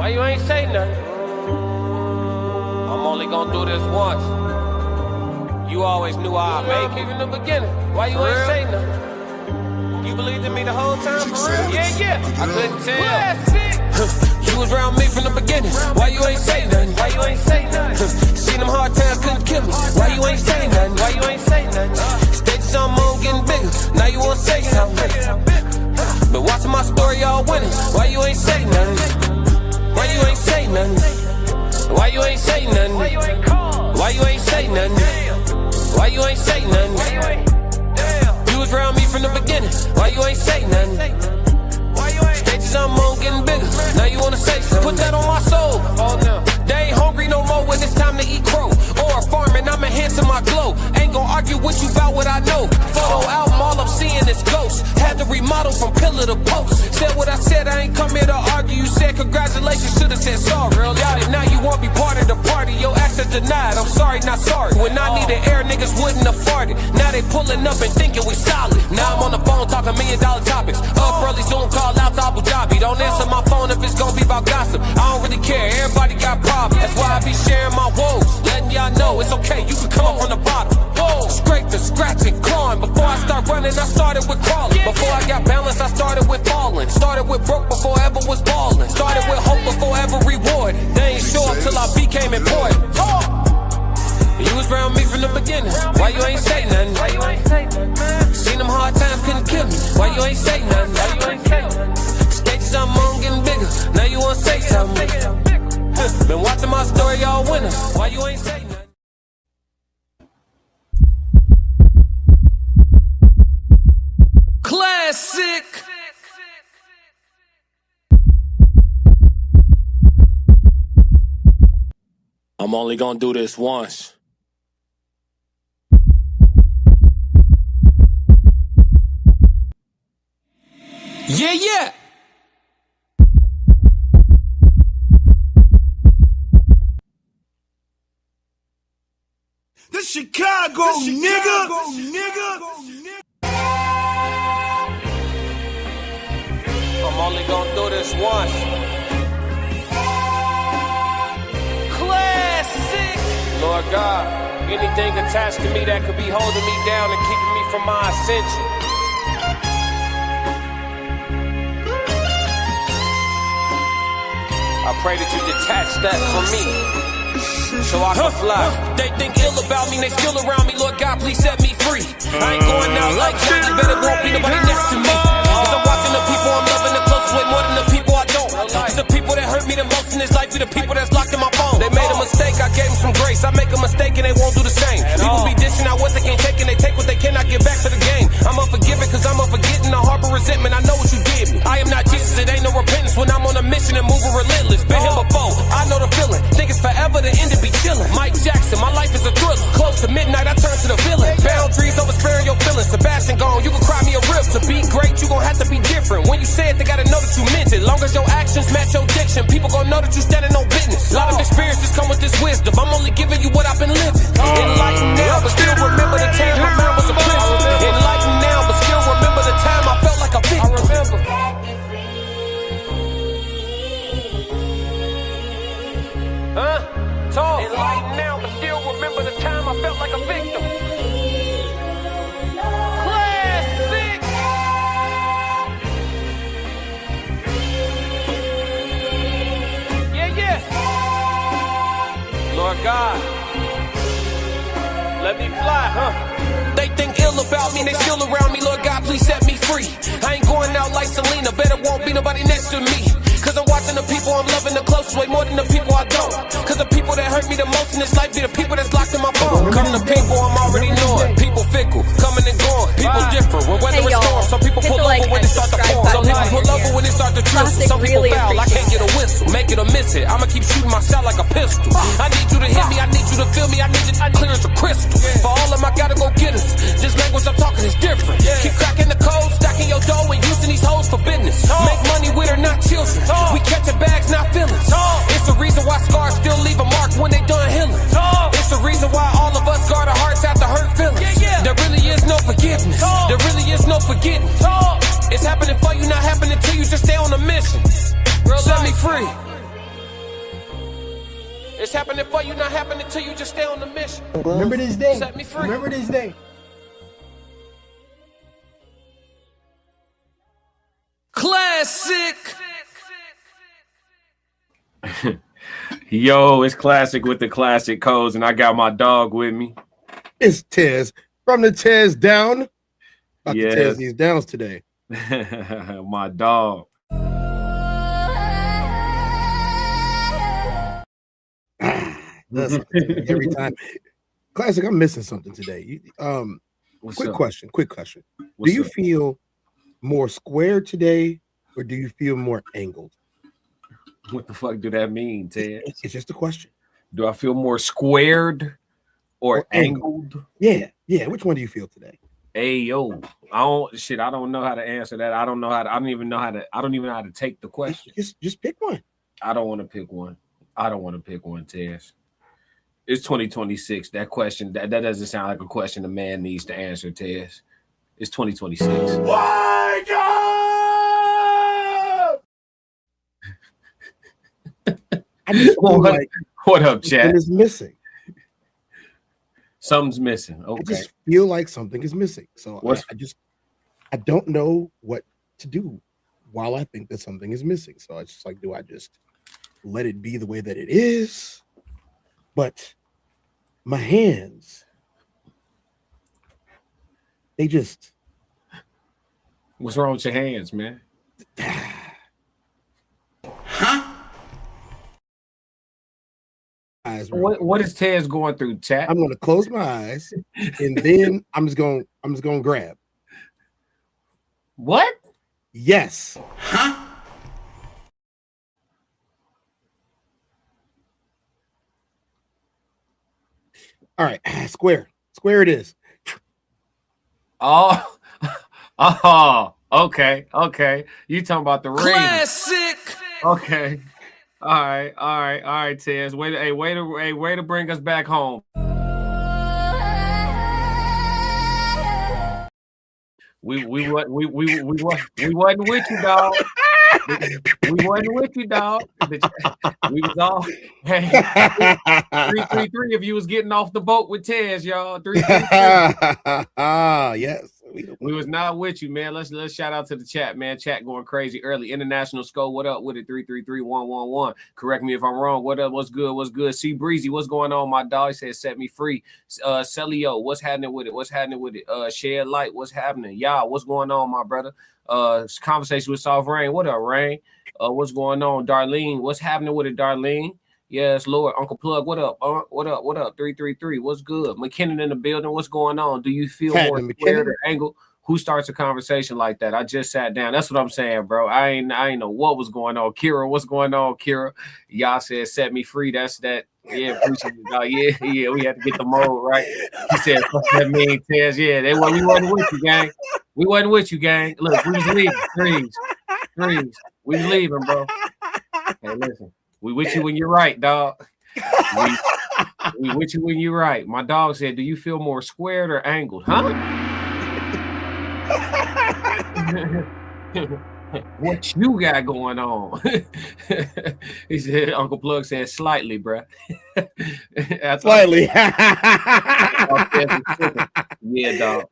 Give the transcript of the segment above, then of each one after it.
Why you ain't say nothing? I'm only gonna do this once. You always knew I'd make it in the beginning. Why you ain't say nothing? You believed in me the whole time, for real? Yeah. I couldn't tell. You was around me from the beginning. Why you ain't say nothing? Why you ain't say nothing? Seen them hard times, couldn't kill me. Why you ain't say nothing? Why you ain't say nothing? Stages on moon getting bigger. Now you wanna say something. But watching my story all winning. Why you ain't say nothing? Why you ain't say nothing? Why you ain't say nothing? Why you ain't call? Why you ain't say nothing? Why you ain't say nothing? You was around me from the beginning. Why you ain't say nothing? Stages I'm on getting bigger. Now you wanna say something? Put that on my soul. Oh no. They ain't hungry no more when it's time to eat crow. Or farming, I'm enhancing my glow. Ain't gon' argue with you about what I know. Photo album, all I'm seeing is ghosts. Had to remodel from pillar to post. Said what I said, I ain't come here to argue. You said congratulations, should've said sorry. Got it, now you won't be part of the party. Your access denied, I'm sorry, not sorry. When I needed air, niggas wouldn't afford it. Now they pulling up and thinking we solid. Now I'm on the phone talking $1 million topics. Up early, Zoom call out to Abu Dhabi. Don't answer my phone if it's gonna be about gossip. I don't really care, everybody got problems. That's why I be sharing my woes, letting y'all know it's okay, you can come up from the bottom. Scraping, scratching, clawing. Before I start running, I started with crawling. Before I got balance, I started with falling. Started with broke before ever was balling. Started with hope before ever reward. They ain't show up till I became important. You was around me from the beginning. Why you ain't say nothing? Why you ain't say nothing, man? Seen them hard times, couldn't kill me. Why you ain't say nothing? Why you ain't say nothing? Stages I'm on getting bigger. Now you wanna say something? Been watching my story all winter. Why you ain't say nothing? Classic. I'm only gonna do this once. Yeah. The Chicago, nigga. I'm only gonna do this once. Classic. Lord God, anything attached to me that could be holding me down and keeping me from my ascension. I pray that you detach that from me, so I can fly. They think ill about me, they still around me. Lord God, please set me free. I ain't going out like Johnny, but it won't be nobody next to me. Cause I'm watching the people I'm loving the closest way more than the people I don't. Cause the people that hurt me the most in this life be the people that's locked in my phone. They made a mistake, I gave them some grace. I make a mistake and they won't do the same. People be dishing out what they can't take and they take what they cannot get back to the game. I'm unforgiving cause I'm unforgetting. I harbor resentment, I know what you did me. I am not Jesus, it ain't no repentance when I'm on a mission and moving relentless. Been here before, I know the feeling. Think it's forever, the end to be chillin'. Mike Jackson, my life is a thriller. Close to midnight, I turn to the villain. Boundaries over sparing your feelings. Sebastian gone, you can cry me a rip. To be great, you gon' have to be different. When you say it, they gotta know that you meant it. Long as your actions match your diction, people gon' know that you standing on business. A lot of experiences come with this wisdom. I'm only giving you what I've been living. Enlightened now, but still remember the time my mind was a prison. Enlightened now, but still remember the time I felt like a victim. I remember. Talk. Enlightened now, but still remember the time I felt like a victim. Classic. Yeah. Lord God, let me fly, They think ill about me, they still around me. Lord God, please set me free. I ain't going out like Selena, better won't be nobody next to me. Cause I'm watching the people I'm loving the closest way more than the people I don't. Cause the people that hurt me the most in this life be the people that's locked in my phone. Come to people I'm already knowing. People fickle, coming and going. People different when weather is storm. Some people pull over when they start to pour. Some people pull over when they start to drizzle. Some people foul, I can't get a whistle. Make it or miss it, I'ma keep shooting my shot like a pistol. I need you to hit me, I need you to feel me, I need you to clear as a crystal. For all of my gotta go get us. This language I'm talking is different. Keep cracking the code, stacking your dough and using these hoes for business. Make money with her, not children. We catching bags, not feelings. It's the reason why scars still leave a mark when they done healing. It's the reason why all of us guard our hearts after hurt feelings. There really is no forgiveness. There really is no forgetting. It's happening for you, not happening to you. Just stay on a mission. Set me free. It's happening for you, not happening to you. Just stay on the mission. Remember this day. Set me free. Remember this day. Classic. Yo, it's Classic with the classic codes, and I got my dog with me. It's Tez from the Tez Down. About to Yes. Tez these downs today. My dog. That's every time. Classic, I'm missing something today. What's Quick up? question. What's do you up? feel more square today, or do you feel more angled? What the fuck do that mean, Ted? It's just a question. Do I feel more squared or Or angled. angled? Yeah. Which one do you feel today? Hey yo, I don't know how to answer that. I don't even know how to take the question. Just pick one. I don't want to pick one. Tess. It's 2026. That question that doesn't sound like a question a man needs to answer, Tess. It's 2026. Wake up! I just feel like What up, chat? something is missing. Something's missing. I Okay. just feel like something is missing. So What's- I don't know what to do while I think that something is missing. So it's just like, do I just let it be the way that it is? But my hands, they just What's wrong with your hands, man? eyes. What is Tez going through, chat? I'm gonna close my eyes and then I'm just gonna grab. What? Yes. All right, square it is. Oh, oh, okay. You talking about the ring? Classic. Okay. All right, Tez. Way to bring us back home. We wasn't with you, dog. We wasn't with you, dog. We was all 333 if you was getting off the boat with Tez, y'all. 333. Yes. We was not with you, man. Let's shout out to the chat, man. Chat going crazy early. International Skull, what up with it? 333-111. Correct me if I'm wrong. What up? What's good? C Breezy, what's going on? My dog said set me free. Celio, what's happening with it? Shed Light, what's happening? Y'all, what's going on, my brother? Conversation with Soft Rain. What up, Rain? What's going on? Darlene, what's happening with it, Darlene? Yes, Lord. Uncle Plug, what up? What up? 333. What's good? McKinnon in the building. What's going on? Do you feel more squared or angled? Who starts a conversation like that? I just sat down. That's what I'm saying, bro. I ain't know what was going on. Kira, what's going on, Kira? Y'all said set me free. That's that. Yeah, appreciate it, dog. Yeah. We had to get the mode right. He said, "Fuck that mean, Tez." Yeah, we wasn't with you, gang. We wasn't with you, gang. Look, we was leaving. Threes. We was leaving, bro. Hey, listen. We with you when you're right, dog. We with you when you're right. My dog said, "Do you feel more squared or angled?" Huh? What you got going on? He said, Uncle Plug said slightly, bruh. Slightly. Yeah, dog.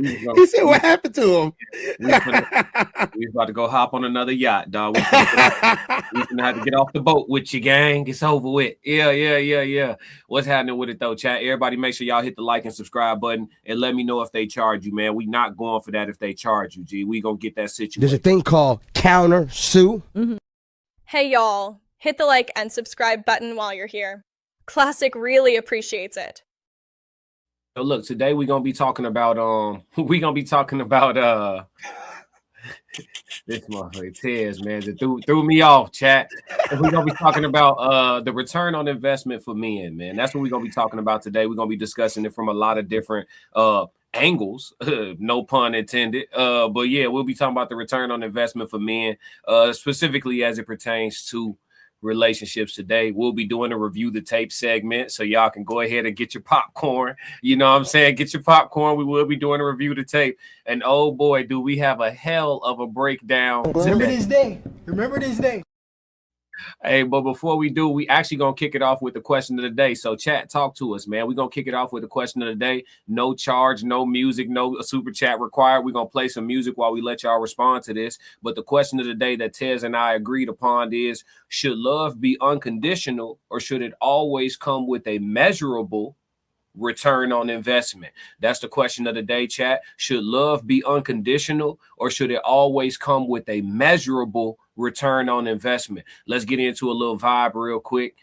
He said, what happened to him? We was about to go hop on another yacht, dog. We gonna have to get off the boat with you, gang. It's over with. Yeah. What's happening with it though, chat? Everybody make sure y'all hit the like and subscribe button and let me know if they charge you, man. We not going for that if they charge you, G. We gonna get that situation. There's a thing called counter sue. Hey y'all, hit the like and subscribe button while you're here. Classic really appreciates it. So look, today we're gonna be talking about this motherfucker Tez, man, that threw me off, chat. And we're gonna be talking about the return on investment for men, man. That's what we're gonna be talking about today. We're gonna be discussing it from a lot of different angles, no pun intended. But yeah, we'll be talking about the return on investment for men, specifically as it pertains to relationships today. We'll be doing a review the tape segment, so y'all can go ahead and get your popcorn. You know what I'm saying? Get your popcorn. We will be doing a review the tape. And oh boy, do we have a hell of a breakdown. Remember this day. Hey, but before we do, we actually gonna kick it off with the question of the day. So chat, talk to us, man. We're gonna kick it off with the question of the day. No charge, no music, no super chat required. We're gonna play some music while we let y'all respond to this. But the question of the day that Tez and I agreed upon is, should love be unconditional or should it always come with a measurable return on investment? That's the question of the day, chat. Should love be unconditional or should it always come with a measurable return on investment? Let's get into a little vibe real quick.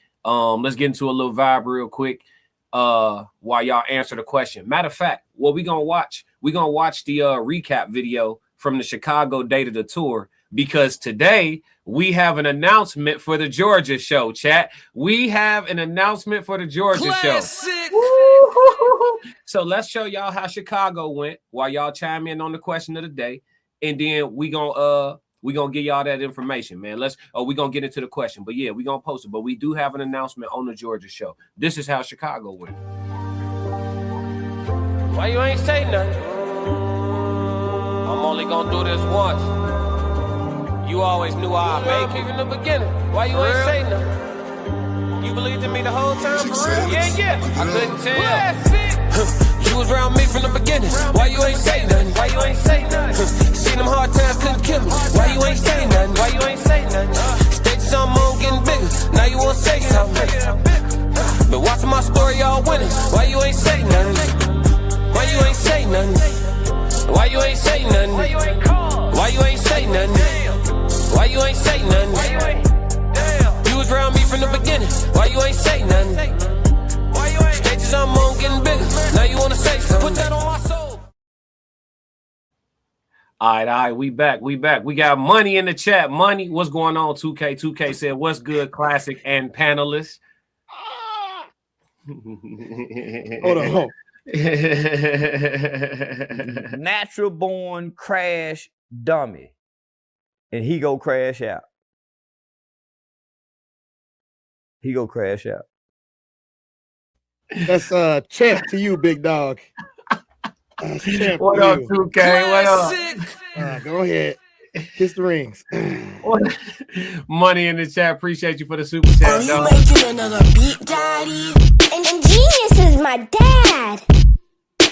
While y'all answer the question. Matter of fact, what we gonna watch the recap video from the Chicago date of the tour, because today we have an announcement for the Georgia show, chat. We have an announcement for the Georgia show. So let's show y'all how Chicago went while y'all chime in on the question of the day, and then we gonna give y'all that information, man. We gonna get into the question, but yeah, we gonna post it. But we do have an announcement on the Georgia show. This is how Chicago went. Why you ain't say nothing? I'm only gonna do this once. You always knew I'd make it in the beginning. Why you ain't say nothing? You believed in me the whole time, for real? Yeah. I couldn't tell. You was around me from the beginning. Why you ain't say nothing? Why you ain't say nothing? Seen them hard times, couldn't kill me. Why you ain't say nothing? Why you ain't say nothing? Stages on moon getting bigger. Now you wanna say something. But watching my story, y'all winning. Why you ain't say nothing? Why you ain't say nothing? Why you ain't say nothing? Why you ain't call? Why you ain't say nothing? Why you ain't say nothing? Why you ain't? You was around me from the beginning. Why you ain't say nothing? Why you ain't? Stages on moon getting bigger. Now you wanna say something. Put that on my soul. All right, we back. We got Money in the chat. Money, what's going on? 2K. 2K said, what's good, classic and panelists? Hold on. Natural born crash dummy, and he go crash out. That's champ to you, big dog. Champ What to up, you. 2K? What up? Go ahead. Kiss the rings. Money in the chat. Appreciate you for the super chat. Are you making another beat, daddy? And Genius is my dad.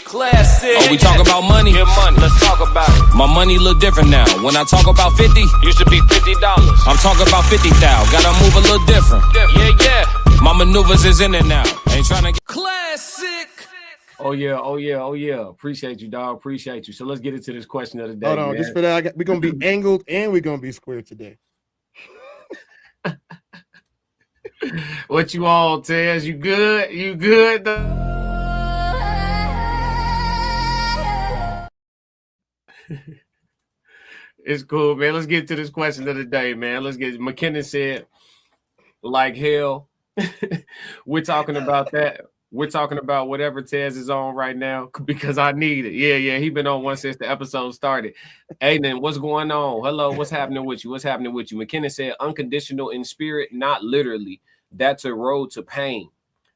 Classic. Oh, we talk about money. Get money. Let's talk about it. My money look different now. When I talk about 50, Used to be $50. I'm talking about 50,000. Gotta move a little different. Yeah. My maneuvers is in it now. Ain't trying to get Classic. Oh yeah. Appreciate you, dog. Appreciate you. So let's get into this question of the day. Hold on, man. just for that, we're gonna be angled and we're gonna be square today. What you all, Tez? You good? You good? It's cool, man. Let's get to this question of the day, man. McKinnon said, like hell. We're talking about that. We're talking about whatever Tez is on right now because I need it. Yeah. He been on one since the episode started. Aiden, what's going on? Hello, what's happening with you? McKinnon said, unconditional in spirit, not literally. That's a road to pain,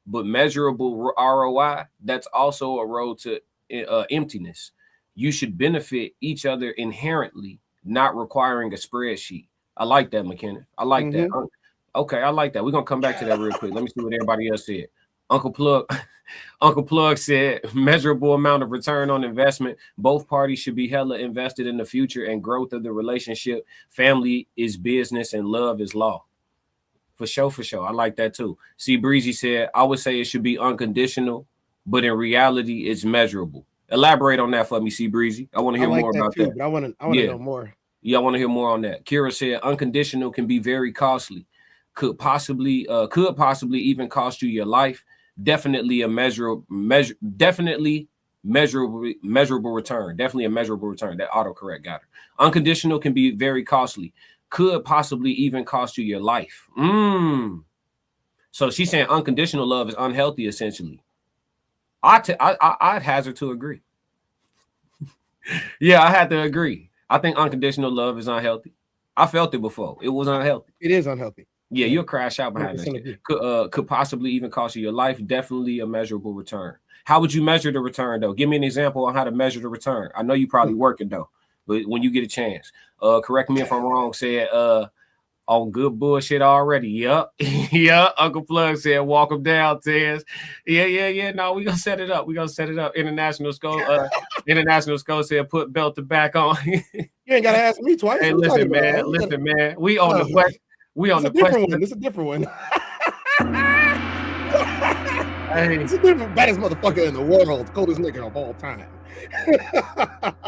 but measurable ROI. That's also a road to emptiness. You should benefit each other inherently, not requiring a spreadsheet. I like that, McKinnon. I like that. Okay, I like that. We're gonna come back to that real quick. Let me see what everybody else said. Uncle Plug said measurable amount of return on investment. Both parties should be hella invested in the future and growth of the relationship. Family is business and love is law. For sure. I like that too. See, Breezy said, I would say it should be unconditional, but in reality, it's measurable. Elaborate on that for me, C Breezy. I want to hear more about that. But I want to know more. Yeah, I want to hear more on that. Kira said unconditional can be very costly. Could possibly even cost you your life. Definitely a measurable return. Definitely a measurable return. That autocorrect got her. Unconditional can be very costly. Could possibly even cost you your life. So she's saying unconditional love is unhealthy, essentially. I'd hazard to agree. Yeah, I had to agree. I think unconditional love is unhealthy. I felt it before. It was unhealthy. It is unhealthy. Yeah, you'll crash out behind that. Could possibly even cost you your life. Definitely a measurable return. How would you measure the return, though? Give me an example on how to measure the return. I know you're probably working, though, but when you get a chance. Correct me if I'm wrong. Said on good bullshit already. Yup. Yup. Uncle Plug said, walk him down, Tez. Yeah. No, we gonna set it up. International Skull said, put belt to back on. You ain't gotta ask me twice. Hey, listen, man. We on the question. We on the question. This is a different one. Hey. It's the baddest motherfucker in the world, coldest nigga of all time.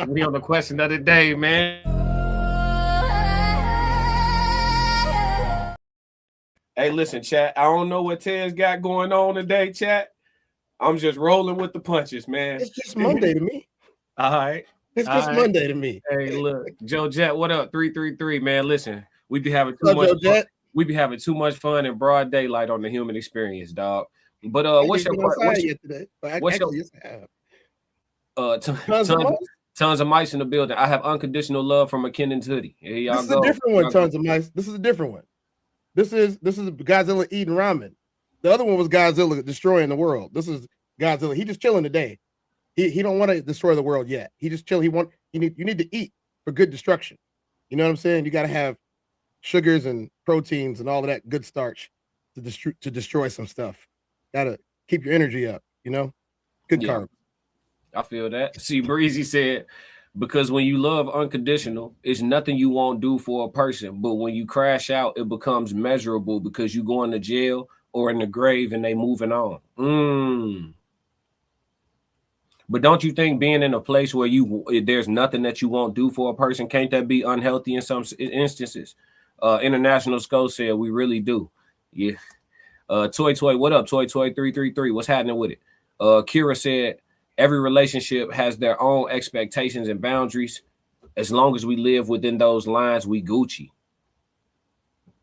We on the question of the day, man. Hey, listen, chat. I don't know what Tez got going on today, chat. I'm just rolling with the punches, man. It's just Monday to me. All right. It's just Monday to me. Hey, look, Joe Jet, what up? 333, man. Listen, we be having too much fun. We be having too much fun in broad daylight on the human experience, dog. But what's your tons of mice in the building. I have unconditional love from McKinnon's hoodie. Here y'all this is a different one, tons of mice. This is a different one. This is Godzilla eating ramen. The other one was Godzilla destroying the world. This is Godzilla. He just chilling today. He don't want to destroy the world yet. He just chill. You need to eat for good destruction. You know what I'm saying? You got to have sugars and proteins and all of that good starch to destroy some stuff. Got to keep your energy up, you know? Good carbs. I feel that. See, Breezy said, because when you love unconditional, it's nothing you won't do for a person. But when you crash out, it becomes measurable because you going to jail or in the grave and they moving on. But don't you think being in a place where there's nothing that you won't do for a person, can't that be unhealthy in some instances? International Skull said, we really do. Yeah. Toy, what up? Toy 333. What's happening with it? Kira said, every relationship has their own expectations and boundaries. As long as we live within those lines, we Gucci.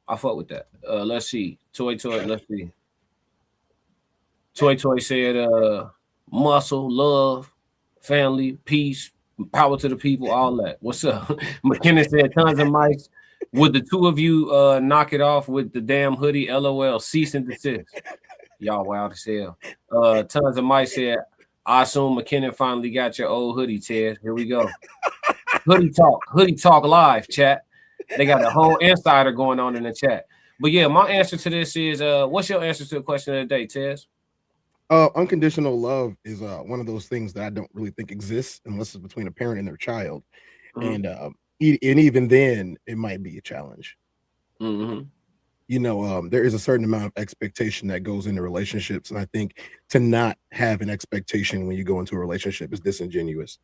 I fuck with that. Let's see. Toy, let's see. Toy said, muscle, love, family, peace, power to the people, all that. What's up? McKinnon said, tons of mice. Would the two of you knock it off with the damn hoodie? LOL. Cease and desist. Y'all wild as hell. Tons of mice said, I assume McKinnon finally got your old hoodie, Ted. Here we go. Hoodie talk live, chat. They got the whole insider going on in the chat. But yeah, my answer to this is, what's your answer to the question of the day, Tez? Unconditional love is one of those things that I don't really think exists unless it's between a parent and their child. And even then, it might be a challenge. You know, there is a certain amount of expectation that goes into relationships. And I think to not have an expectation when you go into a relationship is disingenuous.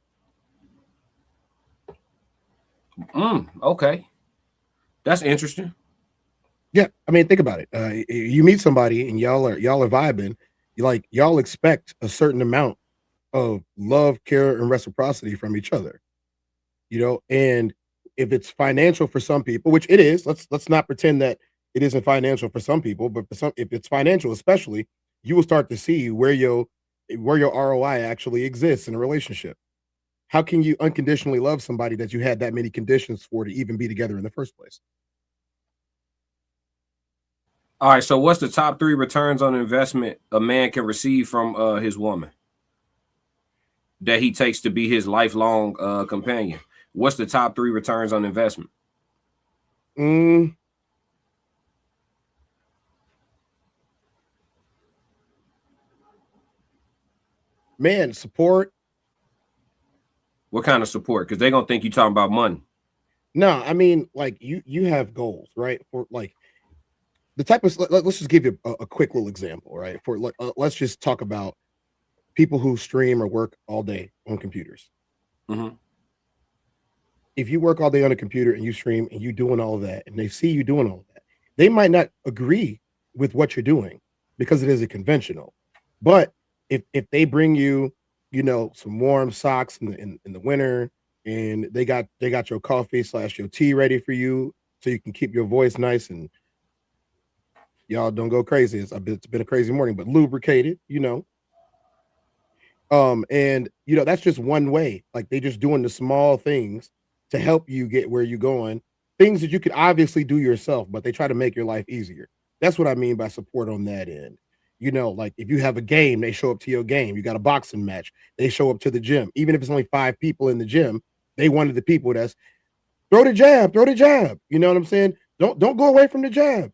Okay. That's interesting. Yeah. I mean, think about it. You meet somebody and y'all are vibing. Y'all expect a certain amount of love, care, and reciprocity from each other. You know, and if it's financial for some people, which it is, let's not pretend that it isn't financial for some people, but for some, if it's financial, especially, you will start to see where your ROI actually exists in a relationship. How can you unconditionally love somebody that you had that many conditions for to even be together in the first place? All right, so what's the top 3 returns on investment a man can receive from his woman that he takes to be his lifelong companion? What's the top 3 returns on investment? Man, support. What kind of support? Because they're gonna think you're talking about money. No, I mean, like you have goals, right? For like the type of, let's just give you a quick little example, right? For let's just talk about people who stream or work all day on computers. If you work all day on a computer and you stream and you doing all of that, and they see you doing all of that, they might not agree with what you're doing because it isn't conventional. But if they bring you, you know, some warm socks in the winter, and they got your coffee / your tea ready for you so you can keep your voice nice and y'all don't go crazy. It's been a crazy morning, but lubricated, you know. And you know, that's just one way. Like they just doing the small things to help you get where you're going. Things that you could obviously do yourself, but they try to make your life easier. That's what I mean by support on that end. You know, like if you have a game, they show up to your game. You got a boxing match, they show up to the gym. Even if it's only 5 people in the gym, they wanted the people that's throw the jab. You know what I'm saying? Don't go away from the jab.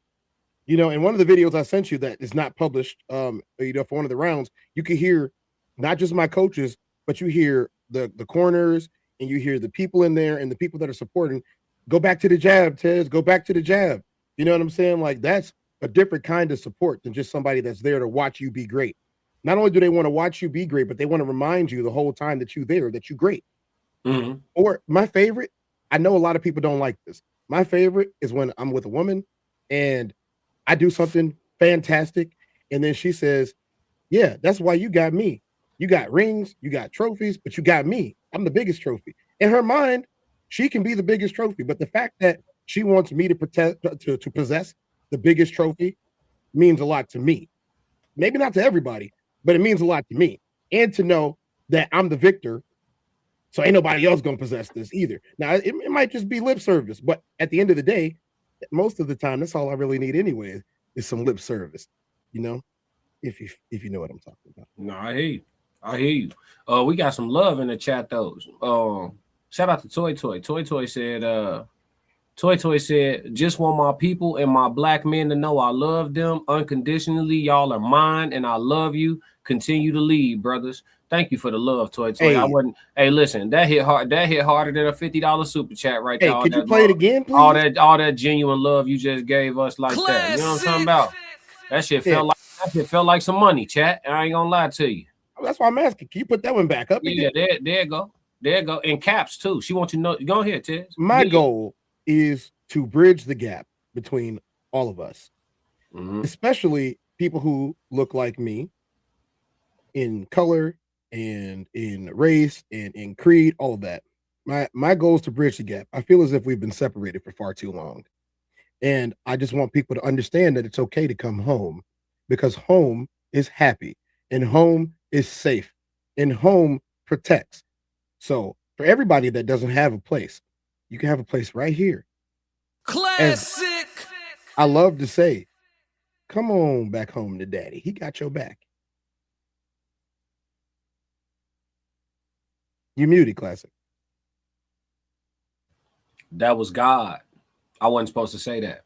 You know, in one of the videos I sent you that is not published, you know, for one of the rounds, you can hear not just my coaches, but you hear the corners and you hear the people in there and the people that are supporting. Go back to the jab, Tez. Go back to the jab. You know what I'm saying? Like, that's a different kind of support than just somebody that's there to watch you be great. Not only do they want to watch you be great, but they want to remind you the whole time that you're there, that you're great. Mm-hmm. Or my favorite, I know a lot of people don't like this. My favorite is when I'm with a woman and I do something fantastic, and then she says, yeah, that's why you got me. You got rings, you got trophies, but you got me. I'm the biggest trophy. In her mind, she can be the biggest trophy, but the fact that she wants me to possess the biggest trophy means a lot to me. Maybe not to everybody, but it means a lot to me. And to know that I'm the victor, so ain't nobody else gonna possess this either. Now, it might just be lip service, but at the end of the day, most of the time, that's all I really need anyway, is some lip service, you know, if you know what I'm talking about. No, I hear you. We got some love in the chat though. Shout out to Toy Toy. Toy said, just want my people and my black men to know I love them unconditionally. Y'all are mine and I love you. Continue to lead, brothers. Thank you for the love, Toy Toy. Hey. I wasn't. Hey, listen, that hit hard. That hit harder than a $50 super chat right there. Hey, could you play it again, please? All that genuine love you just gave us like that. You know what I'm talking about? That shit felt like some money, chat. I ain't gonna lie to you. That's why I'm asking. Can you put that one back up again? Yeah, there you go. In caps too. She wants you to know. Go ahead, Tez. My goal is to bridge the gap between all of us, especially people who look like me in color and in race and in creed, all of that. My goal is to bridge the gap. I feel as if we've been separated for far too long. And I just want people to understand that it's okay to come home, because home is happy and home is safe and home protects. So for everybody that doesn't have a place, you can have a place right here. Classic. As I love to say, come on back home to daddy. He got your back. You muted, Classic. That was God. I wasn't supposed to say that.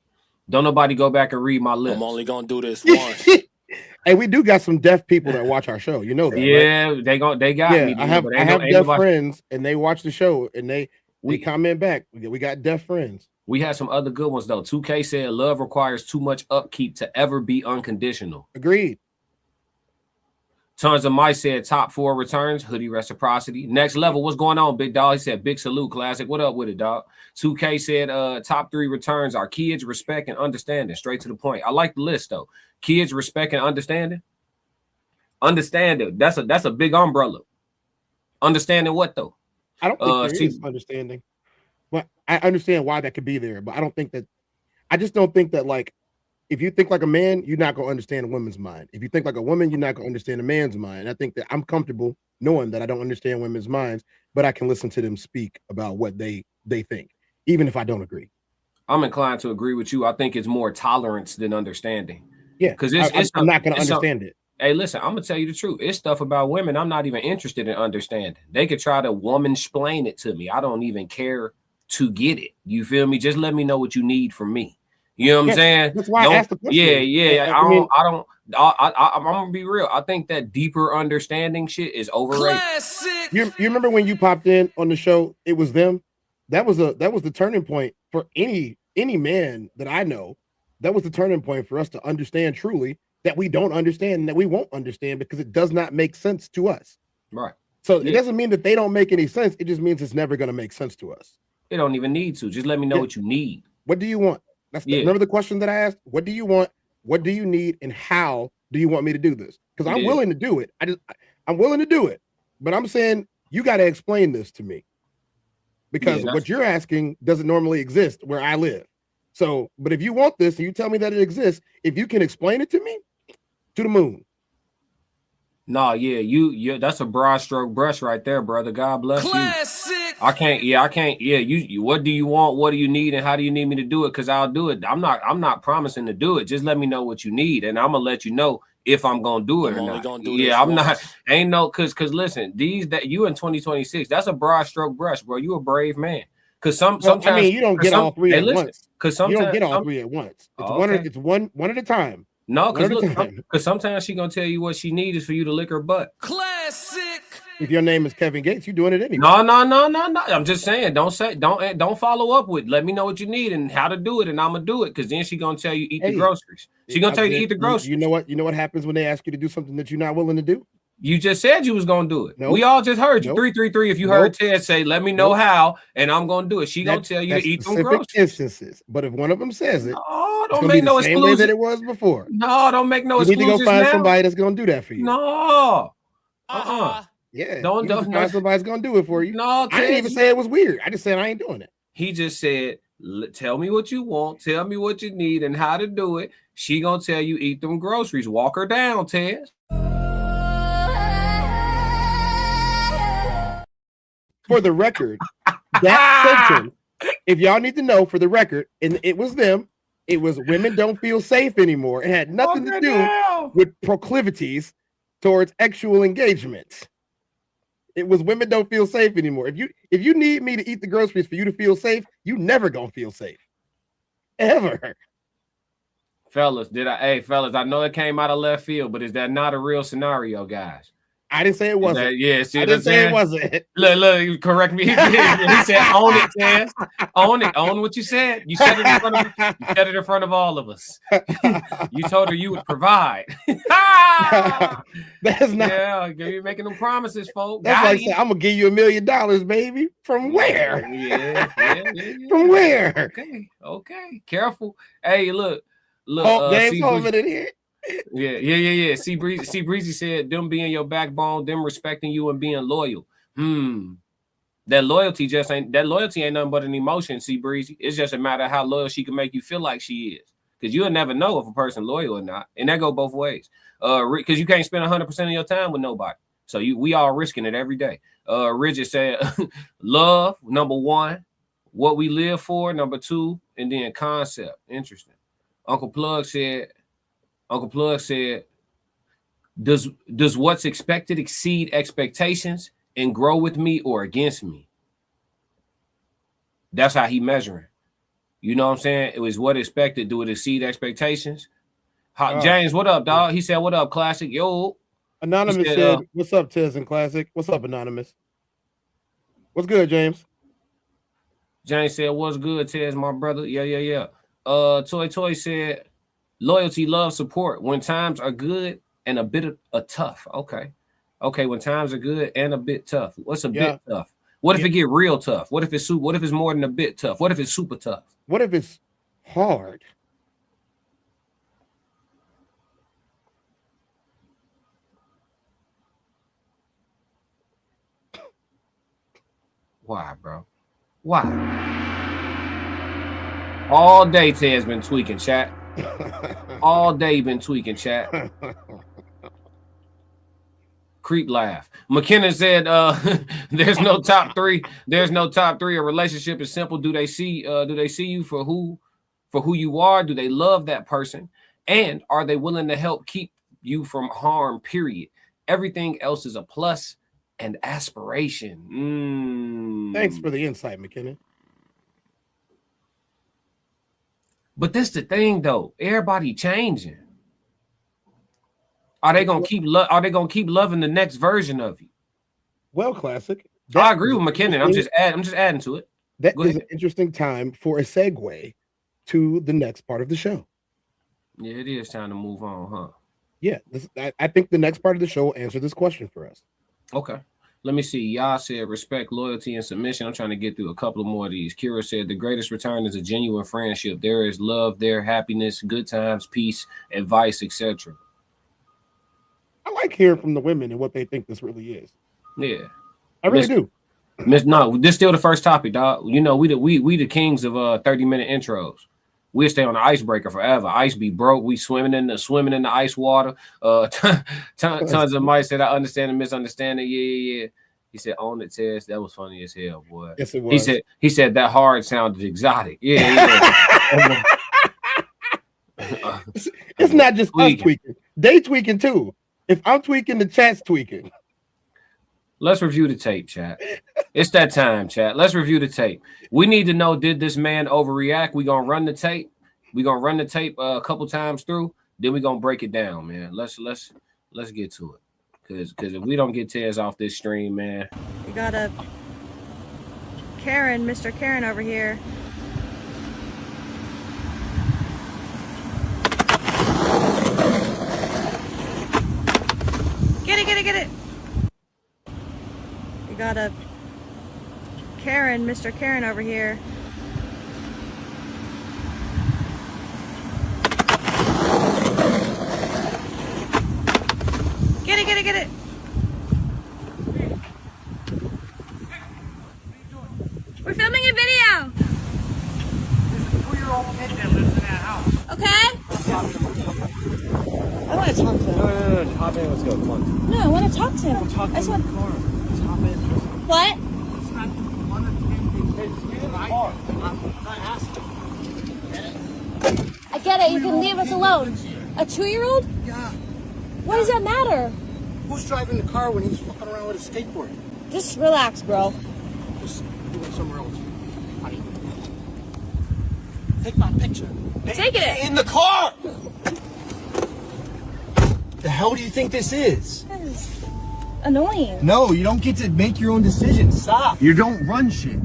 Don't nobody go back and read my lips. I'm only gonna do this once. Hey, we do got some deaf people that watch our show. You know that, yeah, right? they got me. I have deaf friends, and they watch the show, and they comment back. We got deaf friends. We had some other good ones though. 2K said love requires too much upkeep to ever be unconditional. Agreed. Tons of Mice said top 4 returns, hoodie reciprocity. Next level, what's going on, big dog? He said big salute, Classic. What up with it, dog? 2K said top 3 returns are kids, respect, and understanding. Straight to the point. I like the list though. Kids, respect, and understanding. Understanding. That's a big umbrella. Understanding what though? I don't think there is understanding. But I understand why that could be there, but I just don't think that, like, if you think like a man, you're not going to understand a woman's mind. If you think like a woman, you're not going to understand a man's mind. I think that I'm comfortable knowing that I don't understand women's minds, but I can listen to them speak about what they think, even if I don't agree. I'm inclined to agree with you. I think it's more tolerance than understanding. Yeah, because I'm not going to understand it. Hey, listen, I'm going to tell you the truth. It's stuff about women I'm not even interested in understanding. They could try to woman-splain it to me. I don't even care to get it. You feel me? Just let me know what you need from me. You know what I'm saying? That's why I asked the question. Yeah. I'm gonna be real. I think that deeper understanding shit is overrated. Classic. You remember when you popped in on the show? It was them. That was the turning point for any man that I know. That was the turning point for us to understand truly that we don't understand and that we won't understand because it does not make sense to us. Right. So it doesn't mean that they don't make any sense. It just means it's never going to make sense to us. It don't even need to. Just let me know what you need. What do you want? Remember the question that I asked? What do you want? What do you need? And how do you want me to do this? Because I'm willing to do it. I'm willing to do it. But I'm saying you got to explain this to me. Because what you're asking doesn't normally exist where I live. So, but if you want this and you tell me that it exists, if you can explain it to me, to the moon. No, you that's a broad stroke brush right there, brother. God bless you. I can't. Yeah, you what do you want? What do you need? And how do you need me to do it? Because I'll do it. I'm not promising to do it. Just let me know what you need, and I'm gonna let you know if I'm gonna do it or not. I'm not. Ain't no because listen, that you in 2026, that's a broad stroke brush, bro. You a brave man. Because Well, sometimes I mean, you don't get all three at once. Because You sometimes don't get all three at once. It's Oh, one. okay. It's one at a time. No, One at a because time. sometimes she gonna tell you what she needs is for you to lick her butt. Classic. If your name is Kevin Gates, you're doing it anyway. No. I'm just saying, don't follow up with. Let me know what you need and how to do it, and I'm gonna do it. Because then she gonna tell you eat the Hey, groceries. She gonna tell you to eat the groceries. You know what? You know what happens when they ask you to do something that you're not willing to do? You just said you was gonna do it. Nope. We all just heard you. Nope. 333. If you Nope. heard Ted say, "Let me know Nope. how," and I'm gonna do it. She gonna tell you That's to eat them specific groceries. instances. But if one of them says it, No, it's don't gonna make be no the same way exclusive. that it was before. No, don't make no You need to exclusives go find now. somebody that's gonna do that for you. No. Yeah, Don't- you need to don't- find somebody's gonna do it for you. No, I didn't Ted, even say it was weird. I just said I ain't doing it. He just said, tell me what you want, tell me what you need, and how to do it. She gonna tell you eat them groceries. Walk her down, Ted. For the record, that sentence, if y'all need to know, for the record, and it was them, it was women don't feel safe anymore. It had nothing Walk to her do down. with proclivities towards actual engagement. It was women don't feel safe anymore. If you need me to eat the groceries for you to feel safe, you never gonna feel safe. Ever. Fellas, fellas, I know it came out of left field, but is that not a real scenario, guys? I didn't say it wasn't. Yeah, see I what I'm didn't say saying? it wasn't. Look, you correct me. He said, "Own it, Taz. Own it. Own what you said. You said it in front of me. You said it in front of all of us. You told her you would provide." That's not. Yeah, you're making them promises, folks. That's like saying, I'm gonna give you $1 million, baby. From where? Yeah. From where? Okay. Careful. Hey, look. Oh, James see, Holman in here. Yeah. See, Breezy said, them being your backbone, them respecting you and being loyal. That loyalty ain't nothing but an emotion, see, Breezy. It's just a matter of how loyal she can make you feel like she is. Because you'll never know if a person loyal or not. And that go both ways. Because you can't spend 100% of your time with nobody. So we all risking it every day. Rigid said, love, number one. What we live for, number two. And then concept. Interesting. Uncle Plug said, does what's expected exceed expectations and grow with me or against me? That's how he measuring. You know what I'm saying? It was what expected. Do it exceed expectations? James, what up, dog? He said, what up, Classic? Yo. Anonymous said, what's up, Tez and Classic? What's up, Anonymous? What's good, James? James said, what's good, Tez, my brother? Yeah. Toy said, loyalty, love, support when times are good and a bit of tough. Okay, when times are good and a bit tough. What's a bit tough? What if it get real tough? What if it's more than a bit tough? What if it's super tough? What if it's hard? Why, bro? Why? All day Ted's been tweaking, chat. All day been tweaking, chat. Creep laugh. McKinnon said, there's no top three. There's no top three. A relationship is simple. Do they see you for who you are? Do they love that person? And are they willing to help keep you from harm? Period. Everything else is a plus and aspiration. Thanks for the insight, McKinnon. But that's the thing, though. Everybody changing. Are they gonna keep loving the next version of you? Well, Classic. I agree with McKinnon. I'm just adding to it. That is an interesting time for a segue to the next part of the show. Yeah, it is time to move on, huh? Yeah, I think the next part of the show will answer this question for us. Okay. Let me see. Y'all said respect, loyalty, and submission. I'm trying to get through a couple of more of these. Kira said the greatest return is a genuine friendship. There is love, there, happiness, good times, peace, advice, etc. I like hearing from the women and what they think this really is. Yeah, I really do. No, this still the first topic, dog. You know, we the kings of 30-minute intros. We'll stay on the icebreaker forever. Ice be broke. We swimming in the ice water. Tons of mice said I understand and misunderstanding. Yeah. He said own it, Tess. That was funny as hell, boy. Yes, it was. He said that hard sounded exotic. Yeah. It's not just us tweaking. They tweaking too. If I'm tweaking, the chat's tweaking. Let's review the tape, chat. It's that time, chat. Let's review the tape. We need to know, did this man overreact? We're gonna run the tape. We're gonna run the tape a couple times through, then we're gonna break it down, man. Let's get to it. Cause if we don't get Tez off this stream, man. We got a Karen, Mr. Karen over here. Get it. We got a Karen, Mr. Karen over here. Get it. We're filming a video. There's a 2-year-old kid that lives in that house. Okay? I want to talk to him. No. Hop in. Let's go. Come on. No, I want to talk to him. Talk to I just him in want. the car. Just hop in. What? It's not one of the kids. Get in the car. I'm not asking. I get it. You can leave us alone. A 2-year-old? Yeah. What does that matter? Who's driving the car when he's fucking around with a skateboard? Just relax, bro. Just do it somewhere else. Honey. Take my picture. Take it. In the car! The hell do you think this is? That is annoying. No, you don't get to make your own decisions. Stop. You don't run shit.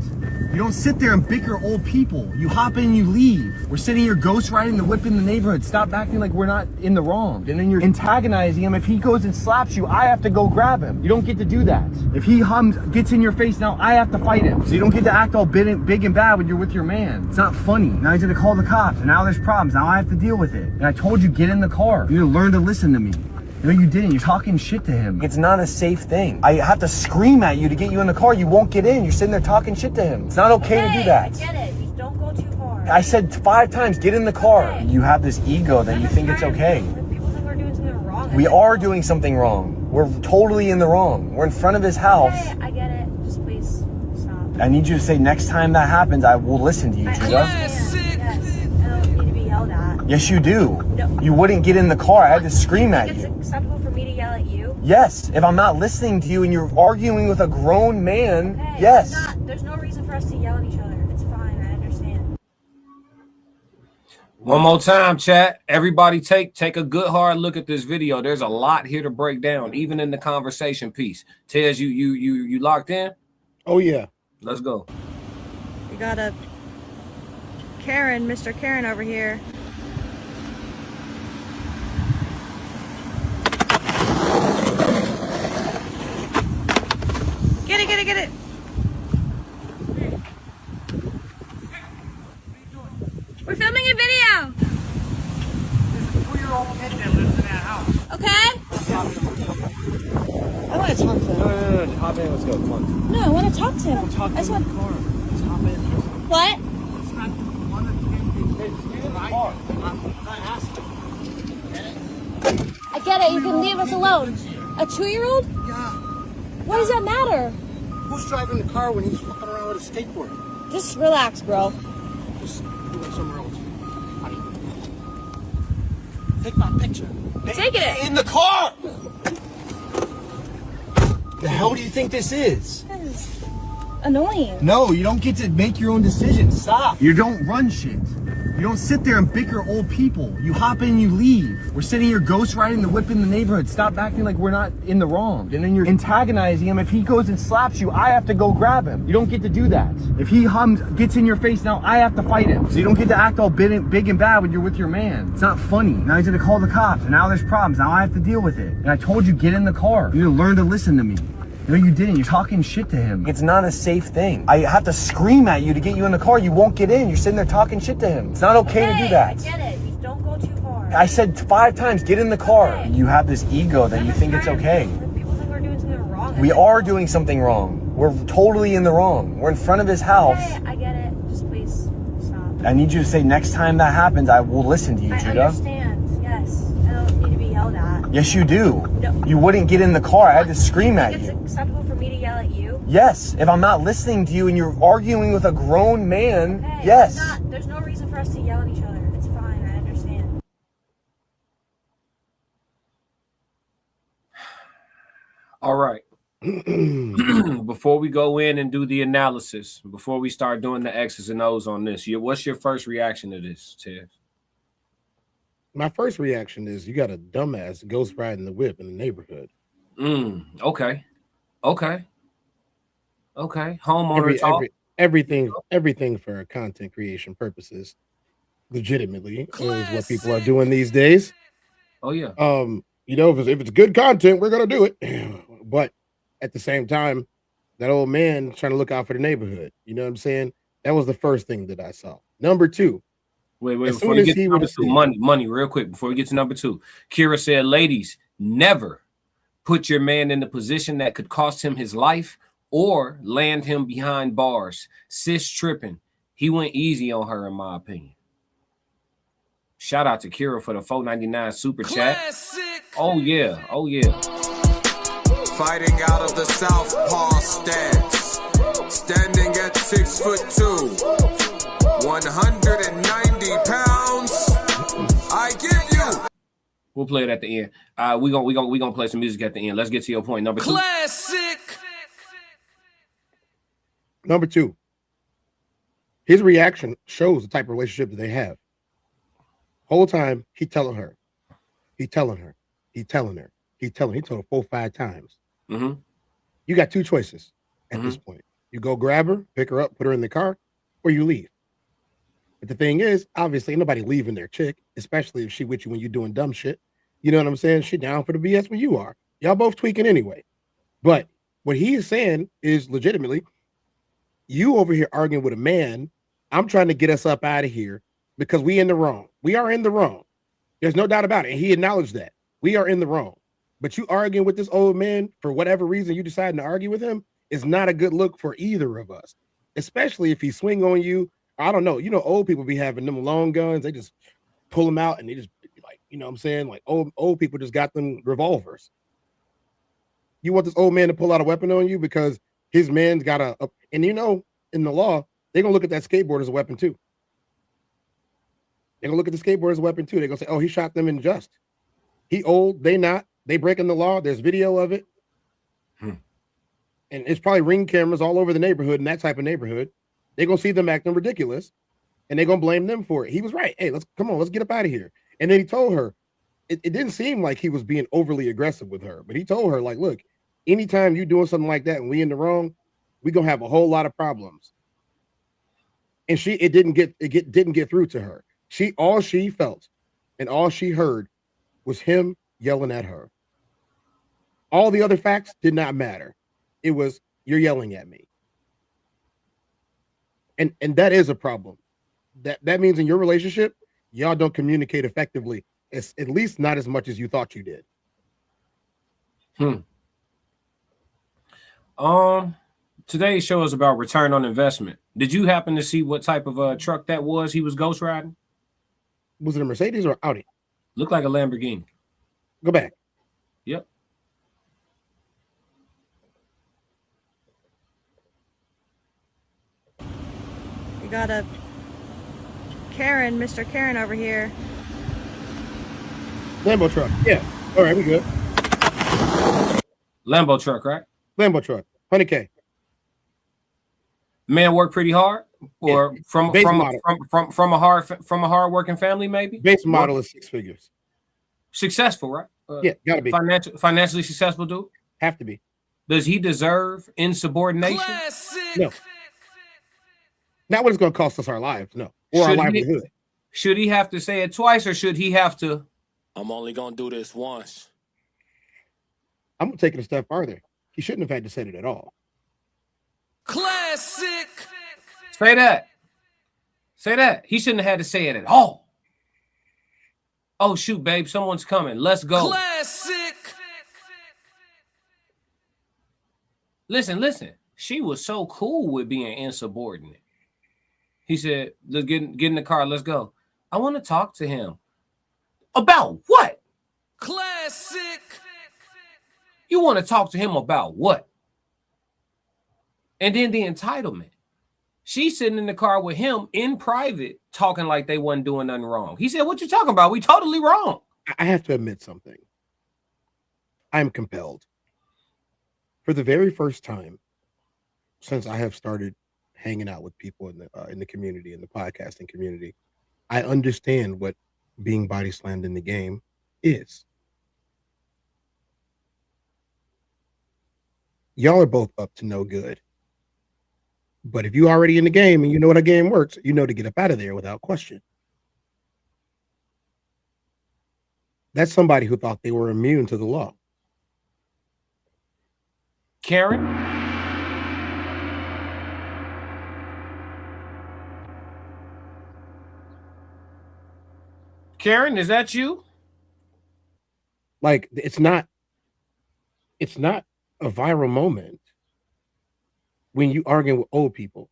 You don't sit there and bicker old people. You hop in and you leave. We're sitting here ghost riding the whip in the neighborhood. Stop acting like we're not in the wrong. And then you're antagonizing him. If he goes and slaps you, I have to go grab him. You don't get to do that. If he gets in your face now, I have to fight him. So you don't get to act all big and bad when you're with your man. It's not funny. Now he's gonna call the cops, and now there's problems. Now I have to deal with it. And I told you, get in the car. You need to learn to listen to me. No, you didn't. You're talking shit to him. It's not a safe thing. I have to scream at you to get you in the car. You won't get in. You're sitting there talking shit to him. It's not okay to do that. I get it. Just don't go too far. I said 5 times, get in the car. You have this ego that you think it's okay. People think we're doing something wrong. We are doing something wrong. We're totally in the wrong. We're in front of his house. Okay, I get it. Just please stop. I need you to say next time that happens, I will listen to you, Judah. Yes. I don't need to be yelled at. Yes, you do. No. You wouldn't get in the car. I had to scream at It's you. acceptable for me to yell at you. Yes, if I'm not listening to you and you're arguing with a grown man, Hey, yes. There's no reason for us to yell at each other. It's fine. I understand. One more time, chat. Everybody take a good hard look at this video. There's a lot here to break down, even in the conversation piece. Tez, you locked in? Oh yeah. Let's go. We got a Karen, Mr. Karen over here. Get it. We're filming a video. There's a 2-year-old kid that lives in that house. Okay? I want to talk to him. No. Hop in. Let's go. Come on. No, I want to talk to him. Talk to I just him in want. the car. Just hop in. What? It's not one of the kids. Get in the car. I'm not asking. I get it. You can leave us alone. A 2-year-old? Yeah. What does that matter? Who's driving the car when he's fucking around with a skateboard? Just relax, bro. Just do it somewhere else. Honey. Take my picture. Take it. In the car! The hell do you think this is? That is annoying. No, you don't get to make your own decisions. Stop. You don't run shit. You don't sit there and bicker old people. You hop in and you leave. We're sitting here ghost riding the whip in the neighborhood. Stop acting like we're not in the wrong. And then you're antagonizing him. If he goes and slaps you, I have to go grab him. You don't get to do that. If he gets in your face now, I have to fight him. So you don't get to act all big and bad when you're with your man. It's not funny. Now he's gonna call the cops, and now there's problems. Now I have to deal with it. And I told you, get in the car. You need to learn to listen to me. No, you didn't. You're talking shit to him. It's not a safe thing. I have to scream at you to get you in the car. You won't get in. You're sitting there talking shit to him. It's not okay to do that. I get it. Just don't go too far. I said 5 times, get in the car. You have this ego that you think it's okay. People think we're doing something wrong. We are doing something wrong. We're totally in the wrong. We're in front of his house. Okay, I get it. Just please stop. I need you to say next time that happens, I will listen to you, I Judah. understand. Yes. I don't need to be yelled at. Yes, you do. No. You wouldn't get in the car. I had to scream at It's you. acceptable for me to yell at you. Yes, if I'm not listening to you and you're arguing with a grown man, Hey, yes. There's no reason for us to yell at each other. It's fine. I understand. All right. Before we go in and do the analysis, before we start doing the X's and O's on this, what's your first reaction to this, Ted? My first reaction is you got a dumbass ghost riding the whip in the neighborhood. Okay. Homeowner talk. Everything for content creation purposes, legitimately, is what people are doing these days. Oh yeah. You know, if it's good content, we're gonna do it. But at the same time, that old man trying to look out for the neighborhood. You know what I'm saying? That was the first thing that I saw. Number two. Wait, before you get to number two, money, real quick, before we get to number two. Kira said, ladies, never put your man in a position that could cost him his life or land him behind bars. Sis tripping. He went easy on her, in my opinion. Shout out to Kira for the $4.99 super chat. Oh yeah. Fighting out of the southpaw stance, standing at 6'2", 190 pounds. I give you. We'll play it at the end. We gonna play some music at the end. Let's get to your point. Number two. Classic. Number two. His reaction shows the type of relationship that they have. Whole time he telling her. He told her 4 or 5 times. You got two choices at this point. You go grab her, pick her up, put her in the car, or you leave. But the thing is, obviously, ain't nobody leaving their chick, especially if she with you when you're doing dumb shit. You know what I'm saying? She down for the BS when you are. Y'all both tweaking anyway. But what he is saying is legitimately, you over here arguing with a man. I'm trying to get us up out of here because we in the wrong. We are in the wrong. There's no doubt about it. And he acknowledged that. We are in the wrong. But you arguing with this old man for whatever reason you deciding to argue with him is not a good look for either of us, especially if he swing on you. I don't know. You know, old people be having them long guns. They just pull them out and they just like, you know what I'm saying? Like old people just got them revolvers. You want this old man to pull out a weapon on you because his man's got and you know, in the law, they're going to look at that skateboard as a weapon too. They're going to look at the skateboard as a weapon too. They're going to say, oh, he shot them in just. He old, they not. They breaking the law. There's video of it. And it's probably ring cameras all over the neighborhood in that type of neighborhood. They're going to see them acting ridiculous and they're going to blame them for it. He was right. Hey, let's get up out of here. And then he told her, it didn't seem like he was being overly aggressive with her, but he told her like, look, anytime you doing something like that and we in the wrong, we going to have a whole lot of problems. And it didn't get through to her. All she felt and all she heard was him yelling at her. All the other facts did not matter. It was, you're yelling at me. And that is a problem. That means in your relationship, y'all don't communicate effectively, at least not as much as you thought you did. Today's show is about return on investment. Did you happen to see what type of truck that was he was ghost riding? Was it a Mercedes or Audi? Looked like a Lamborghini. Go back. Yep. We got a Mr. Karen over here. Lambo truck. Yeah. All right, we good. Lambo truck, right? Lambo truck. 100K. Man worked pretty hard, or from a hard working family, maybe. Base model is 6 figures. Successful, right? Yeah, gotta be financially successful, dude. Have to be. Does he deserve insubordination? No. Not what it's going to cost us our lives, no, or our livelihood. Should he have to say it twice, or should he have to? I'm only gonna do this once. I'm gonna take it a step farther. He shouldn't have had to say it at all. Classic. Say that. He shouldn't have had to say it at all. Oh shoot, babe, someone's coming. Let's go. Classic. Listen. She was so cool with being insubordinate. He said, "Let's get in the car. Let's go. I want to talk to him about what? Classic. You want to talk to him about what? And then the entitlement. She's sitting in the car with him in private, talking like they wasn't doing nothing wrong. He said, "What you talking about? We totally wrong." I have to admit something. I'm compelled. for the very first time since I have started hanging out with people in the community, in the podcasting community, I understand what being body slammed in the game is. Y'all are both up to no good. But if you already in the game and you know how the game works, you know to get up out of there without question. That's somebody who thought they were immune to the law. Karen? Karen, is that you? Like, it's not a viral moment when you arguing with old people.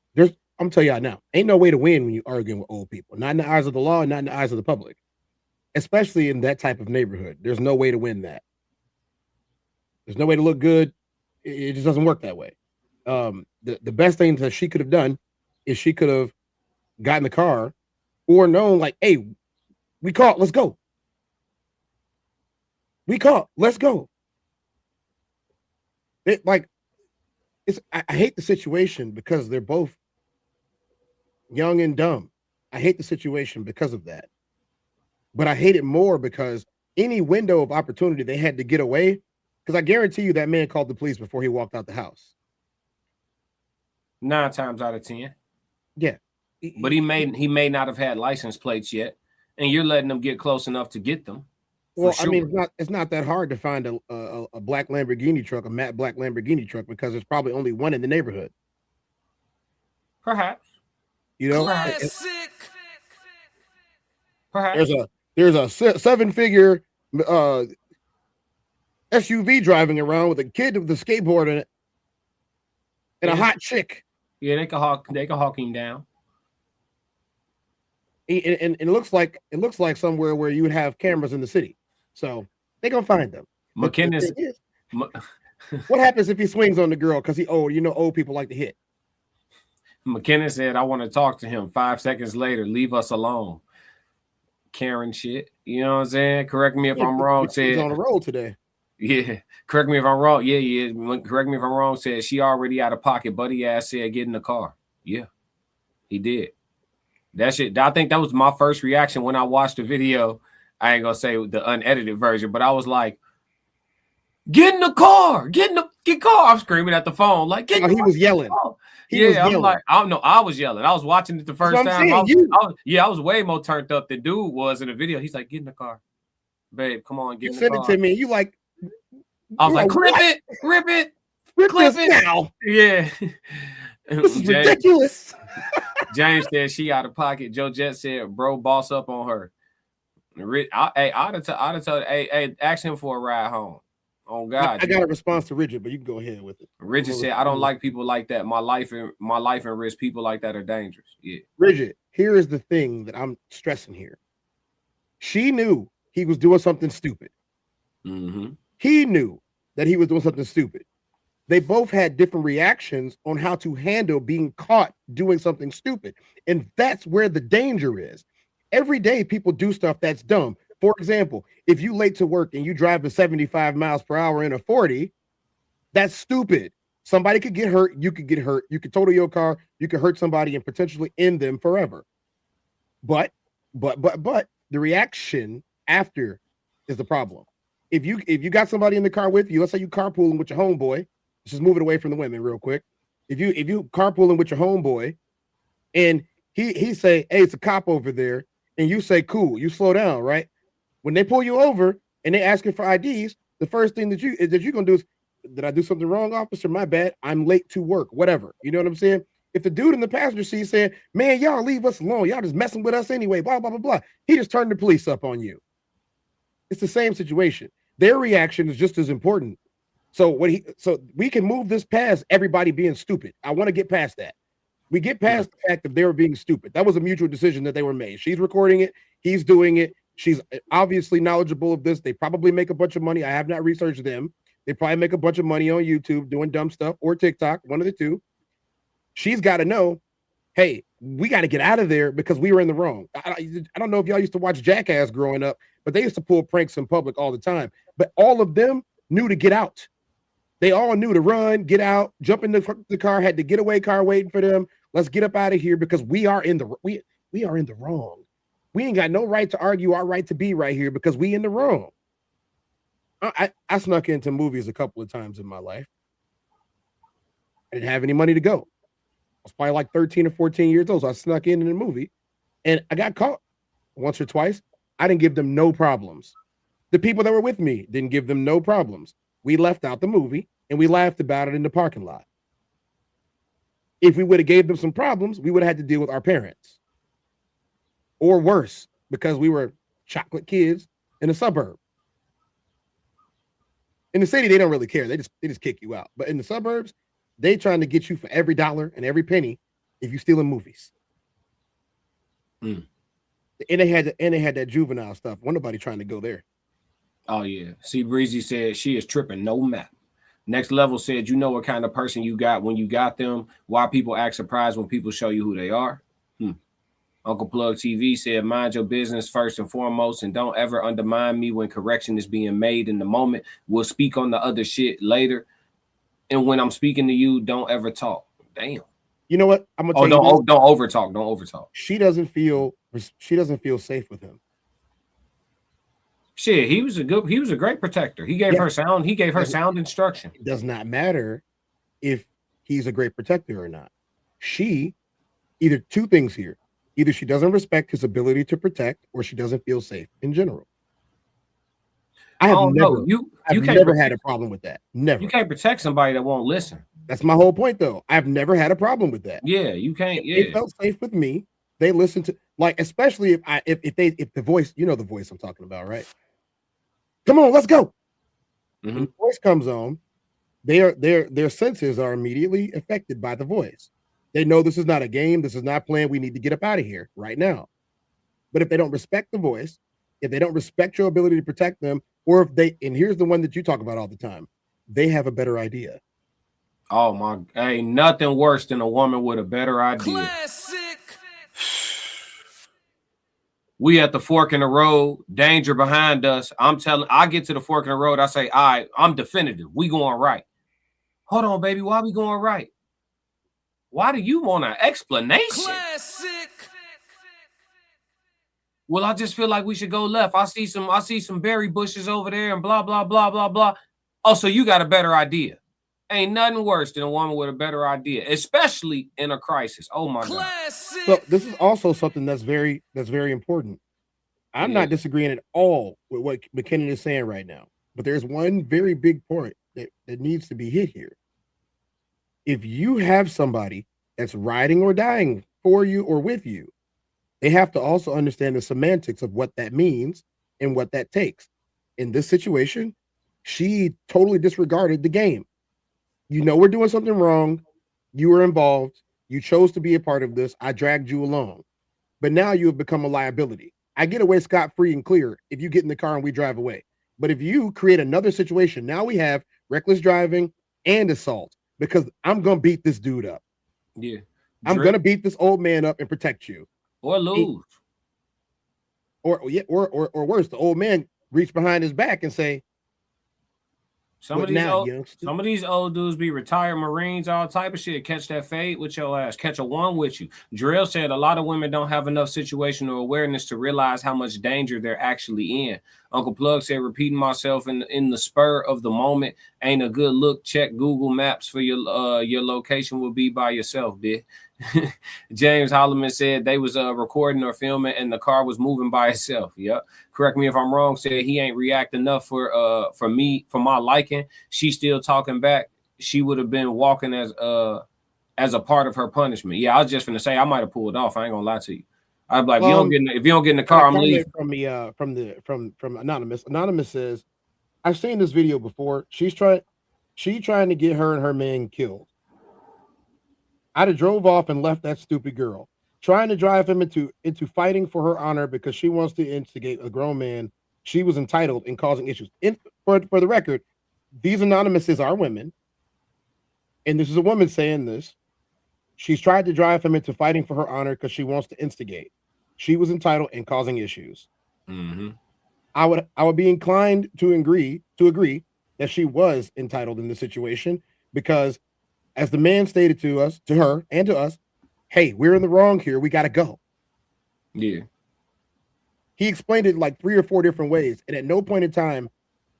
I'm telling y'all now, ain't no way to win when you arguing with old people. Not in the eyes of the law, not in the eyes of the public. Especially in that type of neighborhood. There's no way to win that. There's no way to look good. It just doesn't work that way. The best thing that she could have done is she could have gotten in the car or known, like, hey, we caught, let's go. We caught, let's go. I hate the situation because they're both young and dumb. I hate the situation because of that. But I hate it more because any window of opportunity they had to get away, because I guarantee you that man called the police before he walked out the house. 9 times out of 10. Yeah. But he may not have had license plates yet, and you're letting them get close enough to get them. Well, sure. I mean, it's not that hard to find a black Lamborghini truck, a matte black Lamborghini truck, because there's probably only one in the neighborhood. Perhaps. You know, perhaps there's a 7-figure SUV driving around with a kid with a skateboard in it and a hot chick. Yeah, they can hawk him down. And it looks like somewhere where you would have cameras in the city, so they're gonna find them. McKinnis. What happens if he swings on the girl because old people like to hit? McKinnon said, "I want to talk to him." 5 seconds later, leave us alone. Karen shit. You know what I'm saying? Correct me if I'm wrong. Said he's on the road today. Yeah. Correct me if I'm wrong. Yeah. Correct me if I'm wrong. Said she already out of pocket. Buddy ass said, "Get in the car." Yeah, he did. That shit. I think that was my first reaction when I watched the video. I ain't gonna say the unedited version, but I was like, "Get in the car! Get car!" I'm screaming at the phone like, "Get!" He was yelling. I'm like, I don't know. I was yelling. I was watching it the first time. I was way more turned up than dude was in the video. He's like, "Get in the car, babe. Come on, get in the car." Send it to me. You like? I was like, "Rip it, clip it now." Yeah. This is ridiculous. James said she out of pocket. Joe Jet said, "Bro, boss up on her." I'd have told, hey, ask him for a ride home. Oh God, I got a response to Rigid, but you can go ahead with it. Rigid said, "I don't like people like that. My life and risk. People like that are dangerous." Yeah. Rigid, here is the thing that I'm stressing here. She knew he was doing something stupid. Mm-hmm. He knew that he was doing something stupid. They both had different reactions on how to handle being caught doing something stupid. And that's where the danger is. Every day people do stuff that's dumb. For example, if you late to work and you drive at 75 miles per hour in a 40, that's stupid. Somebody could get hurt. You could get hurt. You could total your car. You could hurt somebody and potentially end them forever. But the reaction after is the problem. If you got somebody in the car with you, let's say you carpooling with your homeboy. Let's just move it away from the women real quick. If you carpooling with your homeboy and he say, "Hey, it's a cop over there," and you say, "Cool," you slow down, right? When they pull you over and they asking for IDs, the first thing that you're gonna do is, "Did I do something wrong, officer? My bad. I'm late to work." Whatever. You know what I'm saying? If the dude in the passenger seat saying, "Man, y'all leave us alone. Y'all just messing with us anyway," blah, blah, blah, blah. He just turned the police up on you. It's the same situation. Their reaction is just as important. So we can move this past everybody being stupid. I want to get past that. We get past the fact that they were being stupid. That was a mutual decision that they were made. She's recording it. He's doing it. She's obviously knowledgeable of this. They probably make a bunch of money. I have not researched them. They probably make a bunch of money on YouTube doing dumb stuff or TikTok, one of the two. She's got to know, hey, we got to get out of there because we were in the wrong. I don't know if y'all used to watch Jackass growing up, but they used to pull pranks in public all the time. But all of them knew to get out. They all knew to run, get out, jump in the car, had the getaway car waiting for them. Let's get up out of here because we are in the wrong. We ain't got no right to argue our right to be right here because we in the wrong. I snuck into movies a couple of times in my life. I didn't have any money to go. I was probably like 13 or 14 years old. So I snuck in the movie and I got caught once or twice. I didn't give them no problems. The people that were with me didn't give them no problems. We left out the movie and we laughed about it in the parking lot. If we would have gave them some problems, we would have had to deal with our parents. Or worse, because we were chocolate kids in a suburb. In the city, they don't really care. They just kick you out. But in the suburbs, they trying to get you for every dollar and every penny if you stealing movies. And they had that juvenile stuff. Wasn't nobody trying to go there. Oh yeah. See, Breezy said she is tripping no map. Next Level said, you know what kind of person you got when you got them. Why people act surprised when people show you who they are. Uncle Plug TV said, mind your business first and foremost, and don't ever undermine me when correction is being made in the moment. We'll speak on the other shit later. And when I'm speaking to you, don't ever talk. Damn. You know what? I'm gonna tell you. Don't overtalk. Don't overtalk. She doesn't feel safe with him. Shit, he was a great protector. He gave her sound instruction. It does not matter if he's a great protector or not. She, either two things here. Either she doesn't respect his ability to protect or she doesn't feel safe in general. I have never had a problem with that. Never. You can't protect somebody that won't listen. That's my whole point, though. I've never had a problem with that. Yeah, you can't. Yeah, it felt safe with me. They listen to, like, especially if the voice, you know the voice I'm talking about, right? Come on, let's go. When the voice comes on, their senses are immediately affected by the voice. They know this is not a game. This is not playing. We need to get up out of here right now. But if they don't respect the voice, if they don't respect your ability to protect them, or if they, and here's the one that you talk about all the time, they have a better idea. Oh my, ain't nothing worse than a woman with a better idea. Classic. We at the fork in the road, danger behind us. I get to the fork in the road. I say, all right, I'm definitive. We going right. Hold on, baby. Why we going right? Why do you want an explanation? Classic. Well, I just feel like we should go left. I see some berry bushes over there and blah, blah, blah, blah, blah. Oh, so you got a better idea. Ain't nothing worse than a woman with a better idea, especially in a crisis. Oh my God. So this is also something that's very important. I'm not disagreeing at all with what McKinnon is saying right now, but there's one very big point that needs to be hit here. If you have somebody that's riding or dying for you or with you, they have to also understand the semantics of what that means and what that takes. In this situation, she totally disregarded the game. You know we're doing something wrong. You were involved. You chose to be a part of this. I dragged you along. But now you have become a liability. I get away scot-free and clear if you get in the car and we drive away. But if you create another situation, now we have reckless driving and assault because I'm going to beat this dude up. Yeah. I'm going to beat this old man up and protect you. Or lose. Or worse, the old man reach behind his back and say, Some of these old dudes be retired Marines, all type of shit. Catch that fade with your ass. Catch a one with you. Drill said a lot of women don't have enough situational awareness to realize how much danger they're actually in. Uncle Plug said, repeating myself in the spur of the moment ain't a good look. Check Google Maps for your location will be by yourself, bitch. James Holloman said they was recording or filming and the car was moving by itself. Yep. Correct me if I'm wrong. Said he ain't react enough for my liking. She still talking back. She would have been walking as a part of her punishment. Yeah, I was just gonna say I might have pulled off. I ain't gonna lie to you. I'd be like, if you don't get in the car, I'm leaving. From Anonymous. Anonymous says, I've seen this video before. She trying to get her and her man killed. I'd have drove off and left that stupid girl, trying to drive him into fighting for her honor because she wants to instigate a grown man. She was entitled in causing issues. For the record, these anonymouses are women, and this is a woman saying this. She's tried to drive him into fighting for her honor because she wants to instigate. She was entitled in causing issues. Mm-hmm. I would be inclined to agree that she was entitled in this situation because, as the man stated to us, to her, and to us, hey, we're in the wrong here. We got to go. Yeah. He explained it like 3 or 4 different ways, and at no point in time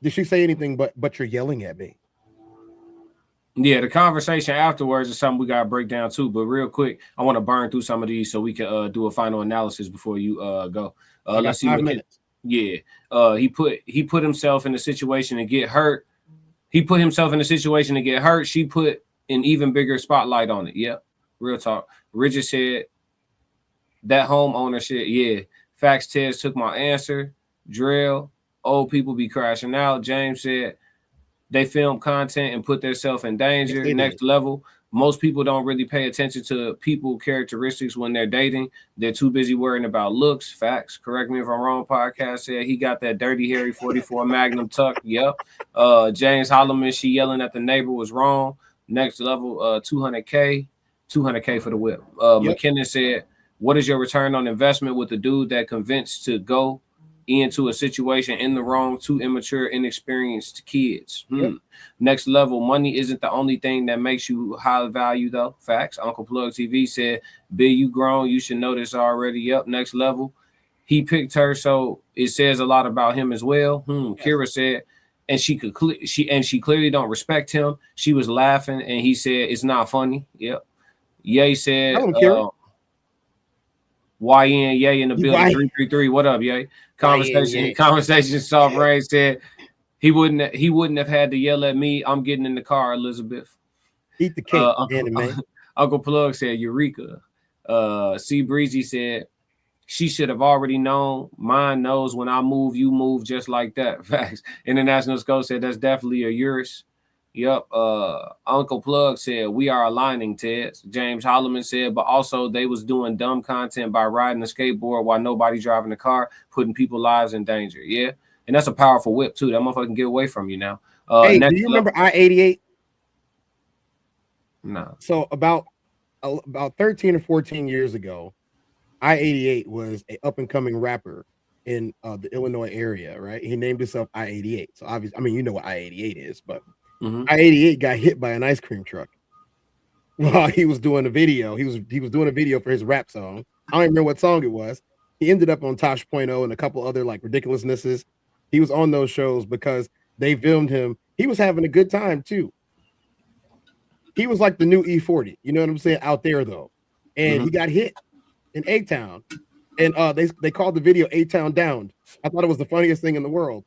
did she say anything but you're yelling at me. Yeah, the conversation afterwards is something we gotta break down too. But real quick, I want to burn through some of these so we can do a final analysis before you go. Let's see. 5 minutes. Yeah. He put himself in a situation to get hurt. He put himself in a situation to get hurt. She put an even bigger spotlight on it. Yep. Real talk. Richard said that homeowner shit. Yeah. Facts Tez took my answer. Drill. Old people be crashing out. James said they film content and put themselves in danger. Yes, Next level. Most people don't really pay attention to people characteristics when they're dating. They're too busy worrying about looks. Facts. Correct me if I'm wrong. Podcast said he got that Dirty Harry 44 Magnum tuck. Yep. James Holloman, she yelling at the neighbor was wrong. Next level, 200K for the whip. McKinnon said, what is your return on investment with the dude that convinced to go into a situation in the wrong, too immature, inexperienced kids? Next level, money isn't the only thing that makes you high value, though. Facts. Uncle Plug TV said, Bill, you grown. You should know this already. Yep. Next level. He picked her, so it says a lot about him as well. Kira said, and she clearly don't respect him. She was laughing, and he said it's not funny. Yep. Ye said, YN Ye in the building 333. What up, Ye? Conversation. Soft Rain said he wouldn't have had to yell at me. I'm getting in the car, Elizabeth. Eat the cake, Uncle Plug said Eureka. C Breezy said she should have already known. Mine knows when I move, you move just like that. Facts. International Scope said that's definitely a Urus. Yep. Uncle Plug said we are aligning, Ted. James Holloman said, but also they was doing dumb content by riding a skateboard while nobody driving the car, putting people's lives in danger. Yeah. And that's a powerful whip too. That motherfucker can get away from you now. Hey, do you remember I-88? No. So about 13 or 14 years ago, I-88 was an up-and-coming rapper in the Illinois area, right? He named himself I-88. So obviously, I mean, you know what I-88 is, but I-88 got hit by an ice cream truck while he was doing a video. He was doing a video for his rap song. I don't even remember what song it was. He ended up on Tosh.0 and a couple other like ridiculousnesses. He was on those shows because they filmed him. He was having a good time too. He was like the new E40, you know what I'm saying, out there though. And he got hit in A-Town. And they called the video A-Town Downed. I thought it was the funniest thing in the world.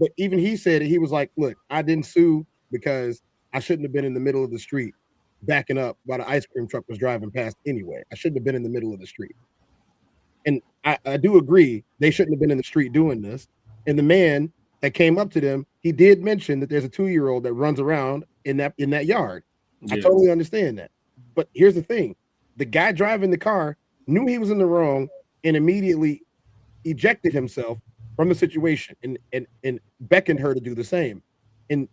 But even he said it, he was like, look, I didn't sue because I shouldn't have been in the middle of the street backing up while the ice cream truck was driving past anyway. I shouldn't have been in the middle of the street. And I do agree they shouldn't have been in the street doing this. And the man that came up to them, he did mention that there's a 2-year-old that runs around in that yard. Yeah. I totally understand that. But here's the thing. The guy driving the car knew he was in the wrong and immediately ejected himself from the situation and beckoned her to do the same. And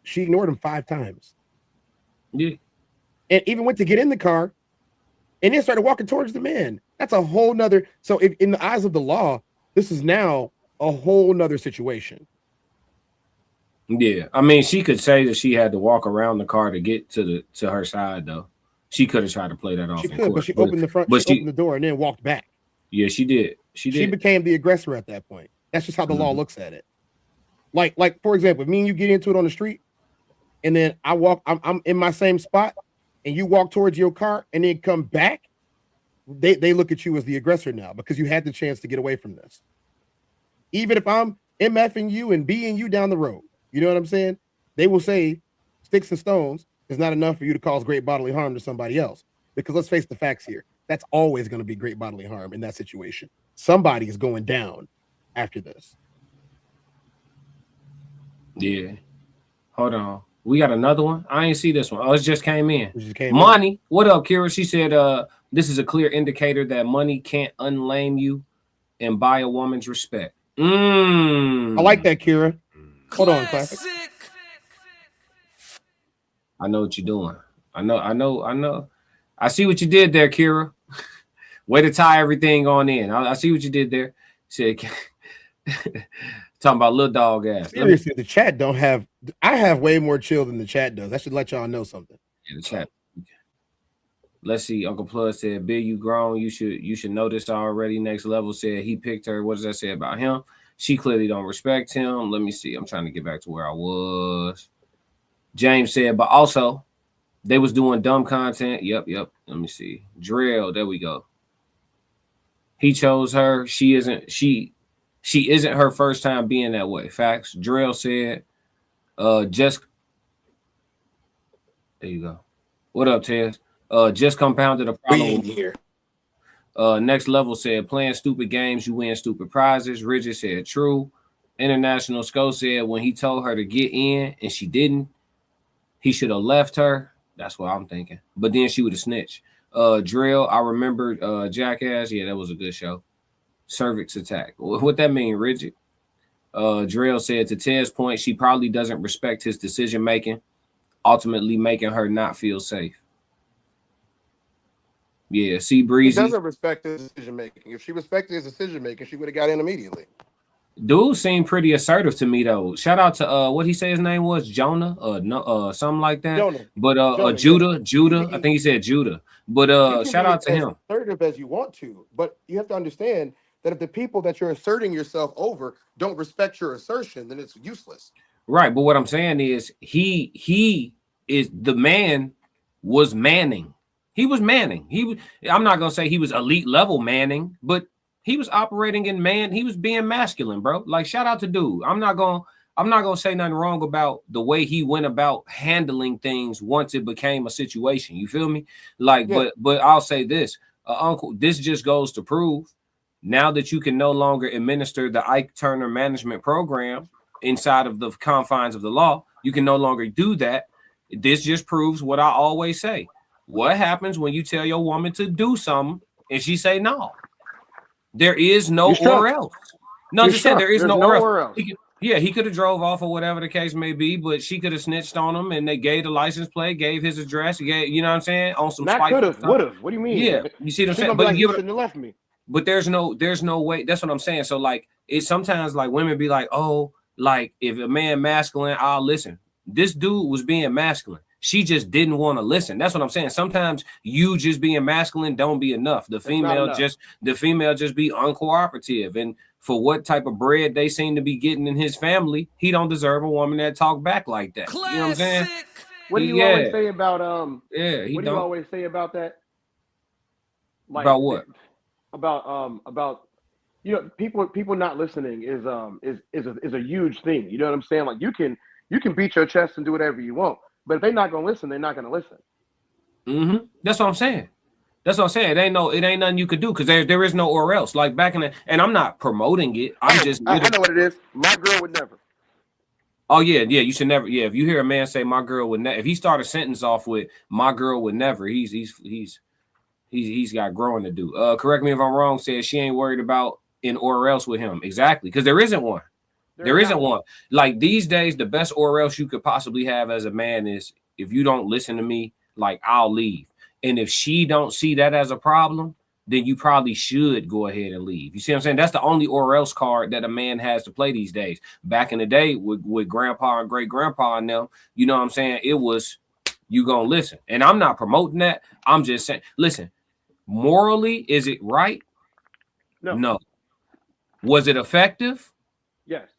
she ignored him 5 times. Yeah. And even went to get in the car and then started walking towards the man. That's a whole nother. So if, in the eyes of the law, this is now a whole nother situation. Yeah. I mean, she could say that she had to walk around the car to get to her side, though. She could have tried to play that off. She could, but she opened the front, she opened the door and then walked back. Yeah, she did. She became the aggressor at that point. That's just how the law looks at it. Like for example, if me and you get into it on the street, and then I'm in my same spot, and you walk towards your car and then come back, they look at you as the aggressor now because you had the chance to get away from this. Even if I'm MFing you and being you down the road, you know what I'm saying? They will say sticks and stones is not enough for you to cause great bodily harm to somebody else. Because let's face the facts here. That's always going to be great bodily harm in that situation. Somebody is going down after this. Yeah. Hold on. We got another one. I ain't see this one. Oh, it just came in. Money. What up, Kira? She said, this is a clear indicator that money can't unlame you and buy a woman's respect. I like that, Kira. Hold on, Classic. I know what you're doing. I know. I see what you did there, Kira. Way to tie everything on in. I see what you did there. Said Talking about little dog ass. Seriously, the chat don't have. I have way more chill than the chat does. I should let y'all know something. Yeah, the chat. Let's see. Uncle Plus said, "Bill, you grown. You should know this already." Next Level said he picked her. What does that say about him? She clearly don't respect him. Let me see. I'm trying to get back to where I was. James said, but also they was doing dumb content. Yep. Let me see. Drill. There we go. He chose her. She isn't her first time being that way. Facts. Drill said, just there you go. What up, Tez? Just compounded a problem here. Next Level said, playing stupid games, you win stupid prizes. Rigid said, true. International Sco said, when he told her to get in and she didn't, he should have left her. That's what I'm thinking. But then she would have snitched. Drill, I remember Jackass. Yeah, that was a good show. Cervix attack. What that mean, Rigid? Drill said, to Ted's point, she probably doesn't respect his decision making, ultimately making her not feel safe. Yeah, see, Breezy. He doesn't respect his decision making. If she respected his decision making, she would have got in immediately. Dude seemed pretty assertive to me though. Shout out to what he said his name was, Jonah, something like that. Jonah. But Judah. I think he said Judah. But shout out to him. Assertive as you want to, but you have to understand that if the people that you're asserting yourself over don't respect your assertion, then it's useless. Right, but what I'm saying is he is the man was Manning. He was Manning. I'm not gonna say he was elite level Manning, but he was operating in man. He was being masculine, bro. Like, shout out to dude. I'm not gonna say nothing wrong about the way he went about handling things once it became a situation. You feel me? Like, yeah. But I'll say this, Uncle. This just goes to prove now that you can no longer administer the Ike Turner management program inside of the confines of the law. You can no longer do that. This just proves what I always say. What happens when you tell your woman to do something and she say no? There is no or else. No, I'm just saying there is no or else. He could have drove off or whatever the case may be, but she could have snitched on him and they gave the license plate, gave his address, you know what I'm saying? On some spike. Could have, would have. What do you mean? Yeah, you see what I'm saying? But you shouldn't have left me. But there's no way. That's what I'm saying. So like, it's sometimes like women be like, oh, like if a man masculine, I'll listen. This dude was being masculine. She just didn't want to listen. That's what I'm saying. Sometimes you just being masculine don't be enough. The female just be uncooperative. And for what type of bread they seem to be getting in his family, he don't deserve a woman that talk back like that. Classic. You know what I'm saying? What do you always say about what do you always say about that? Like, about what? About people not listening is a huge thing. You know what I'm saying? Like you can beat your chest and do whatever you want. But if they're not gonna listen, they're not gonna listen. Mm-hmm. That's what I'm saying. It ain't nothing you could do because there is no or else. Like back in the, and I'm not promoting it. I know what it is. My girl would never. Oh yeah. You should never. Yeah, if you hear a man say my girl would never, if he start a sentence off with my girl would never, he's got growing to do. Correct me if I'm wrong. Says she ain't worried about an or else with him. Exactly, because there isn't one. There isn't one. Like these days, the best or else you could possibly have as a man is if you don't listen to me, like I'll leave. And if she don't see that as a problem, then you probably should go ahead and leave. You see what I'm saying? That's the only or else card that a man has to play these days. Back in the day with grandpa and great grandpa and them, you know what I'm saying? It was you gonna listen. And I'm not promoting that. I'm just saying, listen, morally, is it right? No. Was it effective? Yes.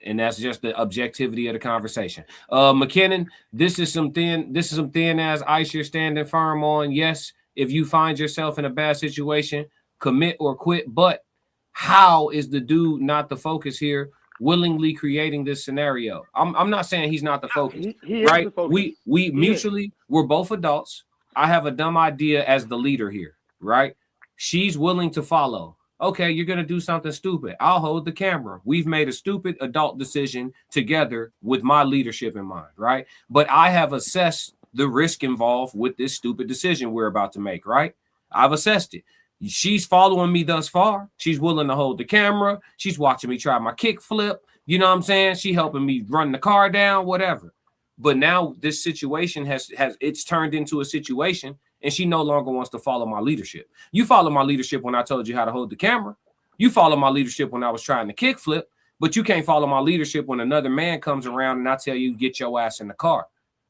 And that's just the objectivity of the conversation. McKinnon, this is some thin as ice you're standing firm on. Yes, if you find yourself in a bad situation, commit or quit. But how is the dude not the focus here, willingly creating this scenario? I'm not saying he's not the focus, he right? The focus. We mutually, we're both adults. I have a dumb idea as the leader here, right? She's willing to follow. Okay, you're going to do something stupid. I'll hold the camera. We've made a stupid adult decision together with my leadership in mind, right? But I have assessed the risk involved with this stupid decision we're about to make, right? I've assessed it. She's following me thus far. She's willing to hold the camera. She's watching me try my kick flip. You know what I'm saying? She helping me run the car down, whatever. But now this situation has it's turned into a situation and she no longer wants to follow my leadership. You follow my leadership when I told you how to hold the camera. You follow my leadership when I was trying to kickflip, but you can't follow my leadership when another man comes around and I tell you, get your ass in the car.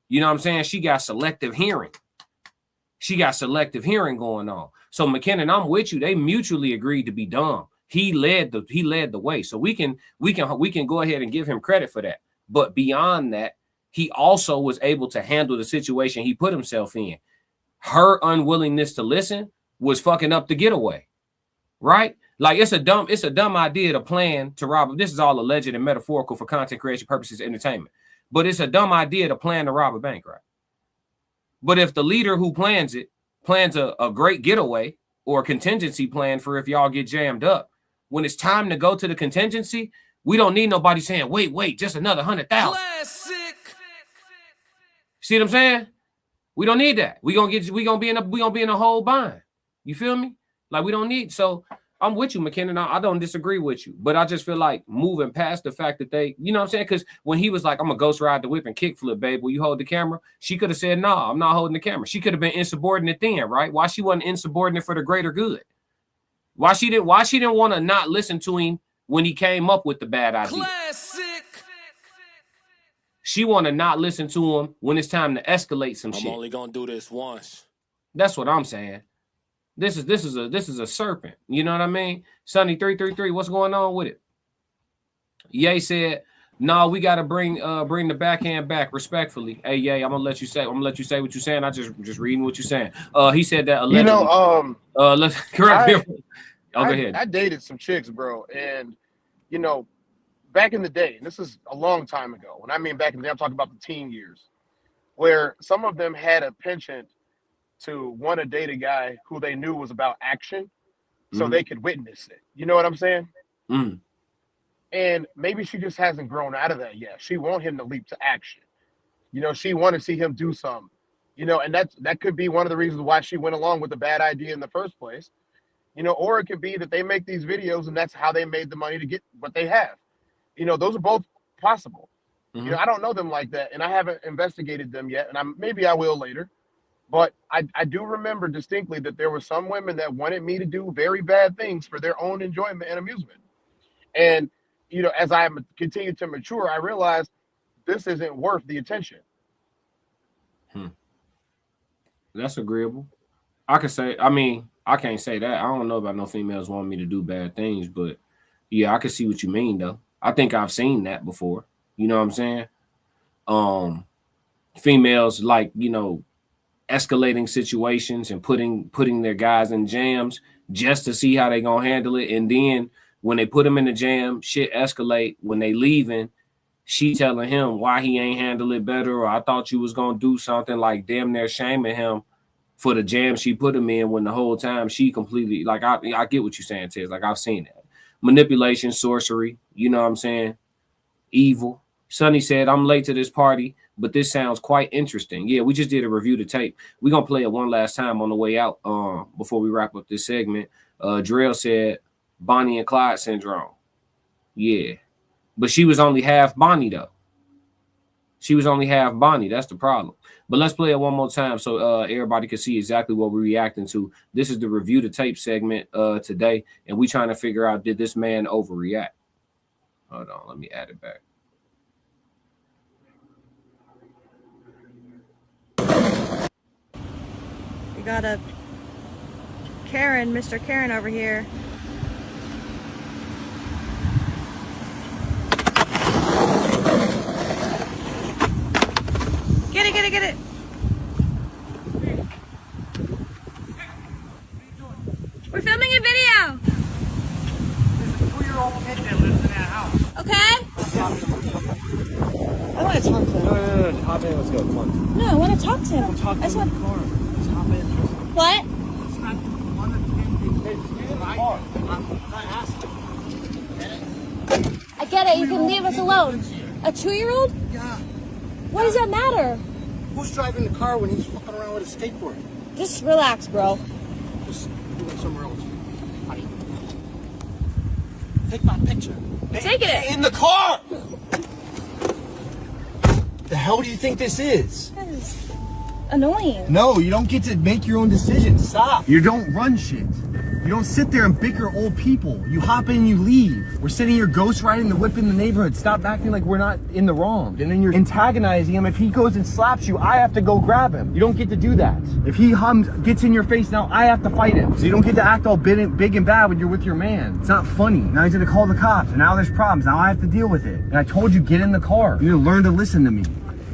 You know what I'm saying? She got selective hearing. She got selective hearing going on. So McKinnon, I'm with you. They mutually agreed to be dumb. He led the way. So we can go ahead and give him credit for that. But beyond that, he also was able to handle the situation he put himself in. Her unwillingness to listen was fucking up the getaway. Right? Like it's a dumb idea to plan to rob. This is all alleged and metaphorical for content creation purposes, entertainment. But it's a dumb idea to plan to rob a bank, right? But if the leader who plans it plans a great getaway or a contingency plan for if y'all get jammed up, when it's time to go to the contingency, we don't need nobody saying, wait, just another 100,000. See what I'm saying? We don't need that. We gonna be in a whole bind. You feel me? Like we don't need. So I'm with you, McKinnon. I don't disagree with you, but I just feel like moving past the fact that they, you know what I'm saying? Because when he was like, I'm gonna ghost ride the whip and kickflip, babe, will you hold the camera? She could have said, no, I'm not holding the camera. She could have been insubordinate then, right? Why she wasn't insubordinate for the greater good? Why she didn't want to not listen to him when he came up with the bad idea? Classic. She want to not listen to him when it's time to escalate some shit. I'm only gonna do this once. That's what I'm saying. This is a serpent. You know what I mean? Sonny 333, what's going on with it? Ye said, no, we gotta bring the backhand back respectfully. Hey, Ye, I'm gonna let you say what you're saying. I just reading what you're saying. He said that allegedly. Let's correct me. Go ahead. I dated some chicks, bro, and back in the day, and this is a long time ago. When I mean back in the day, I'm talking about the teen years, where some of them had a penchant to want to date a guy who they knew was about action so they could witness it. You know what I'm saying? Mm. And maybe she just hasn't grown out of that yet. She want him to leap to action. She want to see him do something. And that could be one of the reasons why she went along with the bad idea in the first place. Or it could be that they make these videos and that's how they made the money to get what they have. Those are both possible. Mm-hmm. I don't know them like that, and I haven't investigated them yet, and maybe I will later. But I do remember distinctly that there were some women that wanted me to do very bad things for their own enjoyment and amusement. And, as I continue to mature, I realized this isn't worth the attention. That's agreeable. I can't say that. I don't know about no females wanting me to do bad things, but yeah, I can see what you mean, though. I think I've seen that before. You know what I'm saying? Females like, escalating situations and putting their guys in jams just to see how they gonna handle it. And then when they put them in the jam, shit escalate. When they leaving, she telling him why he ain't handle it better, or I thought you was gonna do something, like damn near shaming him for the jam she put him in, when the whole time she completely, like, I get what you're saying, Tiz. Like, I've seen that. Manipulation, sorcery, you know what I'm saying? Evil. Sonny said, I'm late to this party, but this sounds quite interesting. Yeah, we just did a review the tape. We're going to play it one last time on the way out before we wrap up this segment. Drell said Bonnie and Clyde syndrome. Yeah. But she was only half Bonnie, though. She was only half Bonnie. That's the problem. But let's play it one more time so everybody can see exactly what we're reacting to. This is the review the tape segment today, and we trying to figure out, did this man overreact? Hold on, let me add it back. We got a Mr. Karen over here. Get it. We're filming a video. There's a 2-year-old kid that lives in that house. Okay? I want to talk to him. No. Hop in, let's go. Come on. No, I want to talk to him. We'll talk to him in the car. Let's hop in. What? It's not one of the kids. Get in the car. I'm not asking. I get it. You can leave us alone. A 2-year-old? Yeah. What does that matter? Who's driving the car when he's fucking around with a skateboard? Just relax, bro. Just do it somewhere else. Honey. Take my picture. Taking it. In the car! The hell do you think this is? That is annoying. No, you don't get to make your own decisions. Stop. You don't run shit. You don't sit there and bicker old people. You hop in, you leave. We're sitting here ghost riding the whip in the neighborhood. Stop acting like we're not in the wrong. And then you're antagonizing him. If he goes and slaps you, I have to go grab him. You don't get to do that. If he gets in your face now, I have to fight him. So you don't get to act all big and bad when you're with your man. It's not funny. Now he's gonna call the cops, and now there's problems. Now I have to deal with it. And I told you, get in the car. You need to learn to listen to me.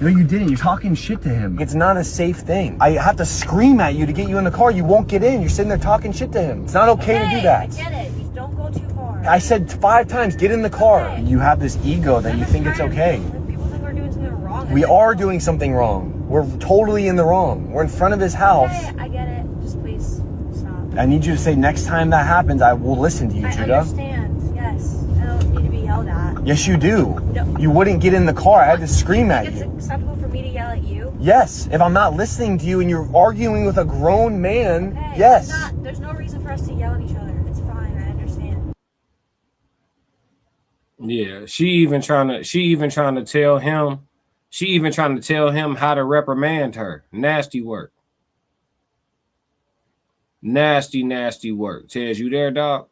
No, you didn't. You're talking shit to him. It's not a safe thing. I have to scream at you to get you in the car. You won't get in. You're sitting there talking shit to him. It's not okay to do that. I get it. Just don't go too far. I said 5 times, get in the car. You have this ego that you think it's okay. People think we're doing something wrong. We are doing something wrong. We're totally in the wrong. We're in front of his house. I get it. Just please stop. I need you to say, next time that happens, I will listen to you, Judah. I understand. Yes. I don't need to be yelled at. Yes, you do. No. You wouldn't get in the car. I had to scream at It's you. acceptable for me to yell at you? Yes. If I'm not listening to you and you're arguing with a grown man, Okay, yes. There's no reason for us to yell at each other. It's fine. I understand. Yeah, she even trying to tell him how to reprimand her. Nasty work. Nasty work. Tez, you there, dog?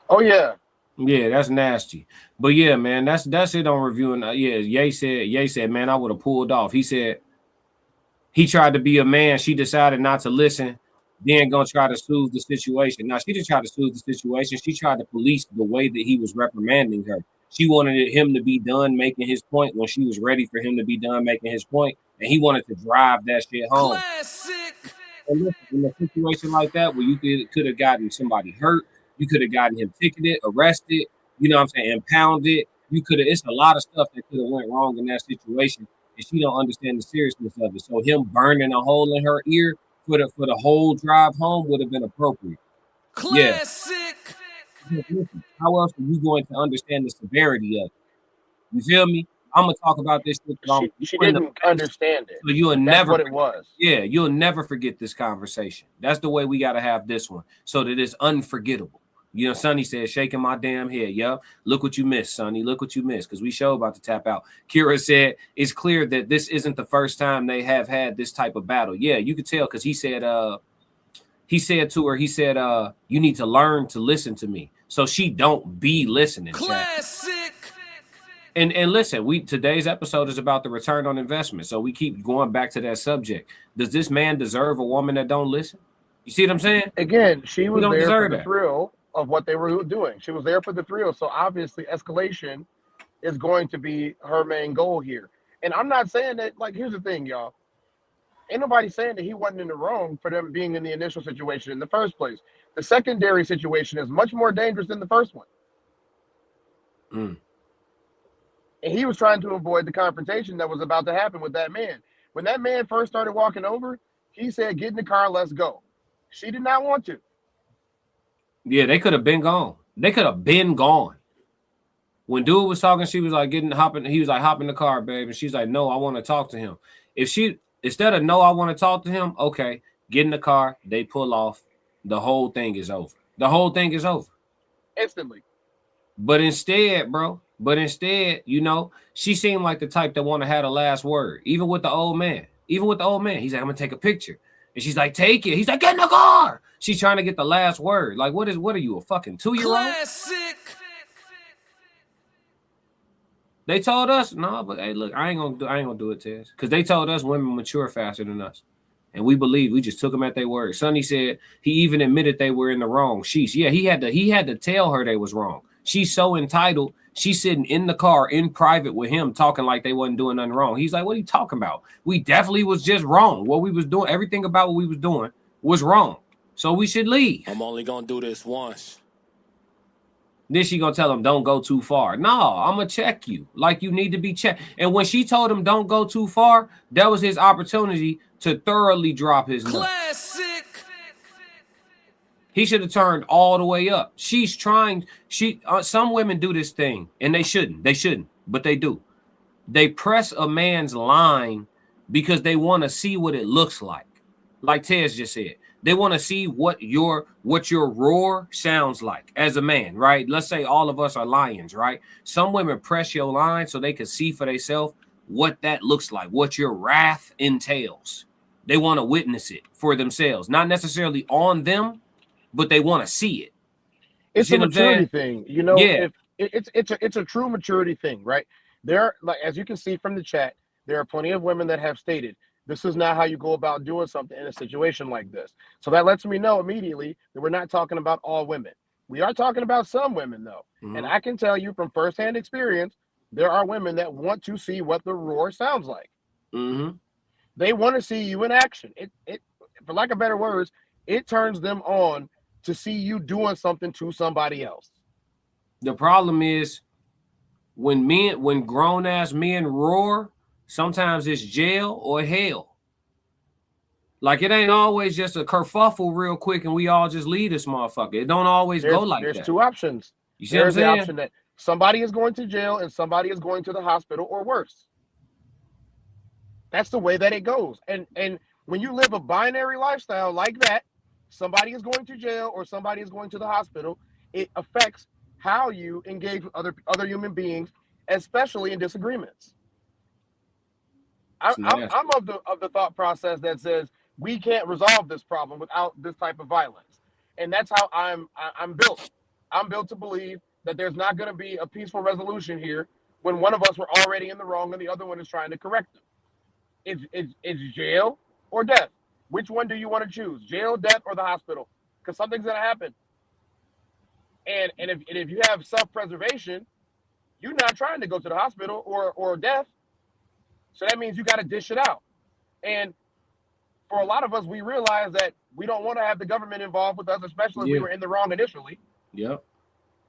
Oh yeah. Yeah, that's nasty. But yeah, man, that's it on reviewing. Yeah, Ye said, man, I would have pulled off. He said he tried to be a man. She decided not to listen. Then gonna try to soothe the situation. Now, she didn't try to soothe the situation. She tried to police the way that he was reprimanding her. She wanted him to be done making his point when she was ready for him to be done making his point, and he wanted to drive that shit home. Classic. And listen, in a situation like that where you could have gotten somebody hurt, you could have gotten him ticketed, arrested, you know what I'm saying, impounded. It's a lot of stuff that could have went wrong in that situation, and she don't understand the seriousness of it. So him burning a hole in her ear for the whole drive home would have been appropriate. Classic. Yeah. Listen, how else are you going to understand the severity of it? You feel me? I'm gonna talk about this shit. She didn't understand it. So you'll That's never what it was. Yeah, you'll never forget this conversation. That's the way we gotta have this one, so that it's unforgettable. You know, Sonny said, shaking my damn head. Yup. Look what you missed, Sonny. Look what you missed, because we show about to tap out. Kira said, it's clear that this isn't the first time they have had this type of battle. Yeah, you could tell, because he said to her, you need to learn to listen to me. So she don't be listening. Classic. And listen, today's episode is about the return on investment. So we keep going back to that subject. Does this man deserve a woman that don't listen? You see what I'm saying? Again, she was there for the that. thrill of what they were doing. She was there for the thrill. So obviously escalation is going to be her main goal here. And I'm not saying that, like, here's the thing, y'all. Ain't nobody saying that he wasn't in the wrong for them being in the initial situation in the first place. The secondary situation is much more dangerous than the first one. Mm. And he was trying to avoid the confrontation that was about to happen with that man. When that man first started walking over, he said, get in the car, let's go. She did not want to. Yeah, they could have been gone. They could have been gone. When dude was talking, she was like, he was like, hop in the car, babe. And she's like, no, I want to talk to him. Instead of no, I want to talk to him, okay, get in the car, they pull off, the whole thing is over. The whole thing is over. Instantly. But instead, you know, she seemed like the type that want to have the last word, even with the old man. He's like, I'm going to take a picture. And she's like, take it. He's like, get in the car. She's trying to get the last word. Like, what are you, a fucking 2-year-old? Classic. They told us, no, but hey, look, I ain't gonna do it, Tez. Because they told us women mature faster than us. And we just took them at their word. Sonny said he even admitted they were in the wrong. Yeah, he had to tell her they was wrong. She's so entitled. She's sitting in the car in private with him talking like they wasn't doing nothing wrong. He's like, what are you talking about? We definitely was just wrong. What we was doing, everything about what we was doing was wrong. So we should leave. I'm only gonna do this once. Then she gonna tell him, don't go too far. No, I'm gonna check you like you need to be checked. And when she told him don't go too far, that was his opportunity to thoroughly drop his nuts. Classic. He should have turned all the way up. She's trying. Some women do this thing, and they shouldn't, but they do. They press a man's line because they want to see what it looks like. Like Tez just said, they want to see what your roar sounds like as a man, right? Let's say all of us are lions, right? Some women press your line so they can see for themselves what that looks like, what your wrath entails. They want to witness it for themselves, not necessarily on them, but they want to see it. It's a maturity thing, you know. Yeah. It's a true maturity thing, right? There, like as you can see from the chat, there are plenty of women that have stated this is not how you go about doing something in a situation like this. So that lets me know immediately that we're not talking about all women. We are talking about some women, though, and I can tell you from firsthand experience, there are women that want to see what the roar sounds like. They want to see you in action. It, for lack of better words, it turns them on to see you doing something to somebody else. The problem is when grown ass men roar, sometimes it's jail or hell. Like it ain't always just a kerfuffle real quick and we all just leave this motherfucker. It don't always go like that. There's two options. You see what I'm There's the saying? option that somebody is going to jail and somebody is going to the hospital or worse. That's the way that it goes. And when you live a binary lifestyle like that, somebody is going to jail or somebody is going to the hospital, it affects how you engage with other human beings, especially in disagreements. I'm of the thought process that says we can't resolve this problem without this type of violence, and that's how I'm built. I'm built to believe that there's not going to be a peaceful resolution here when one of us were already in the wrong and the other one is trying to correct them. It's jail or death. Which one do you want to choose? Jail, death, or the hospital? Because something's going to happen. And if you have self-preservation, you're not trying to go to the hospital or death. So that means you got to dish it out. And for a lot of us, we realize that we don't want to have the government involved with us, especially if we were in the wrong initially. Yep.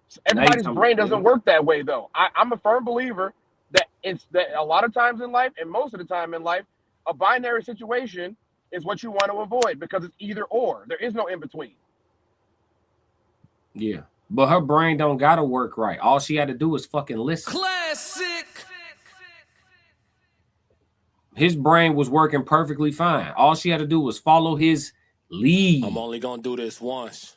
So everybody's brain doesn't work that way, though. I'm a firm believer that that a lot of times in life, and most of the time in life, a binary situation is what you want to avoid because it's either or. There is no in between. Yeah. But her brain don't gotta work right. All she had to do was fucking listen. Classic. His brain was working perfectly fine. All she had to do was follow his lead. I'm only gonna do this once.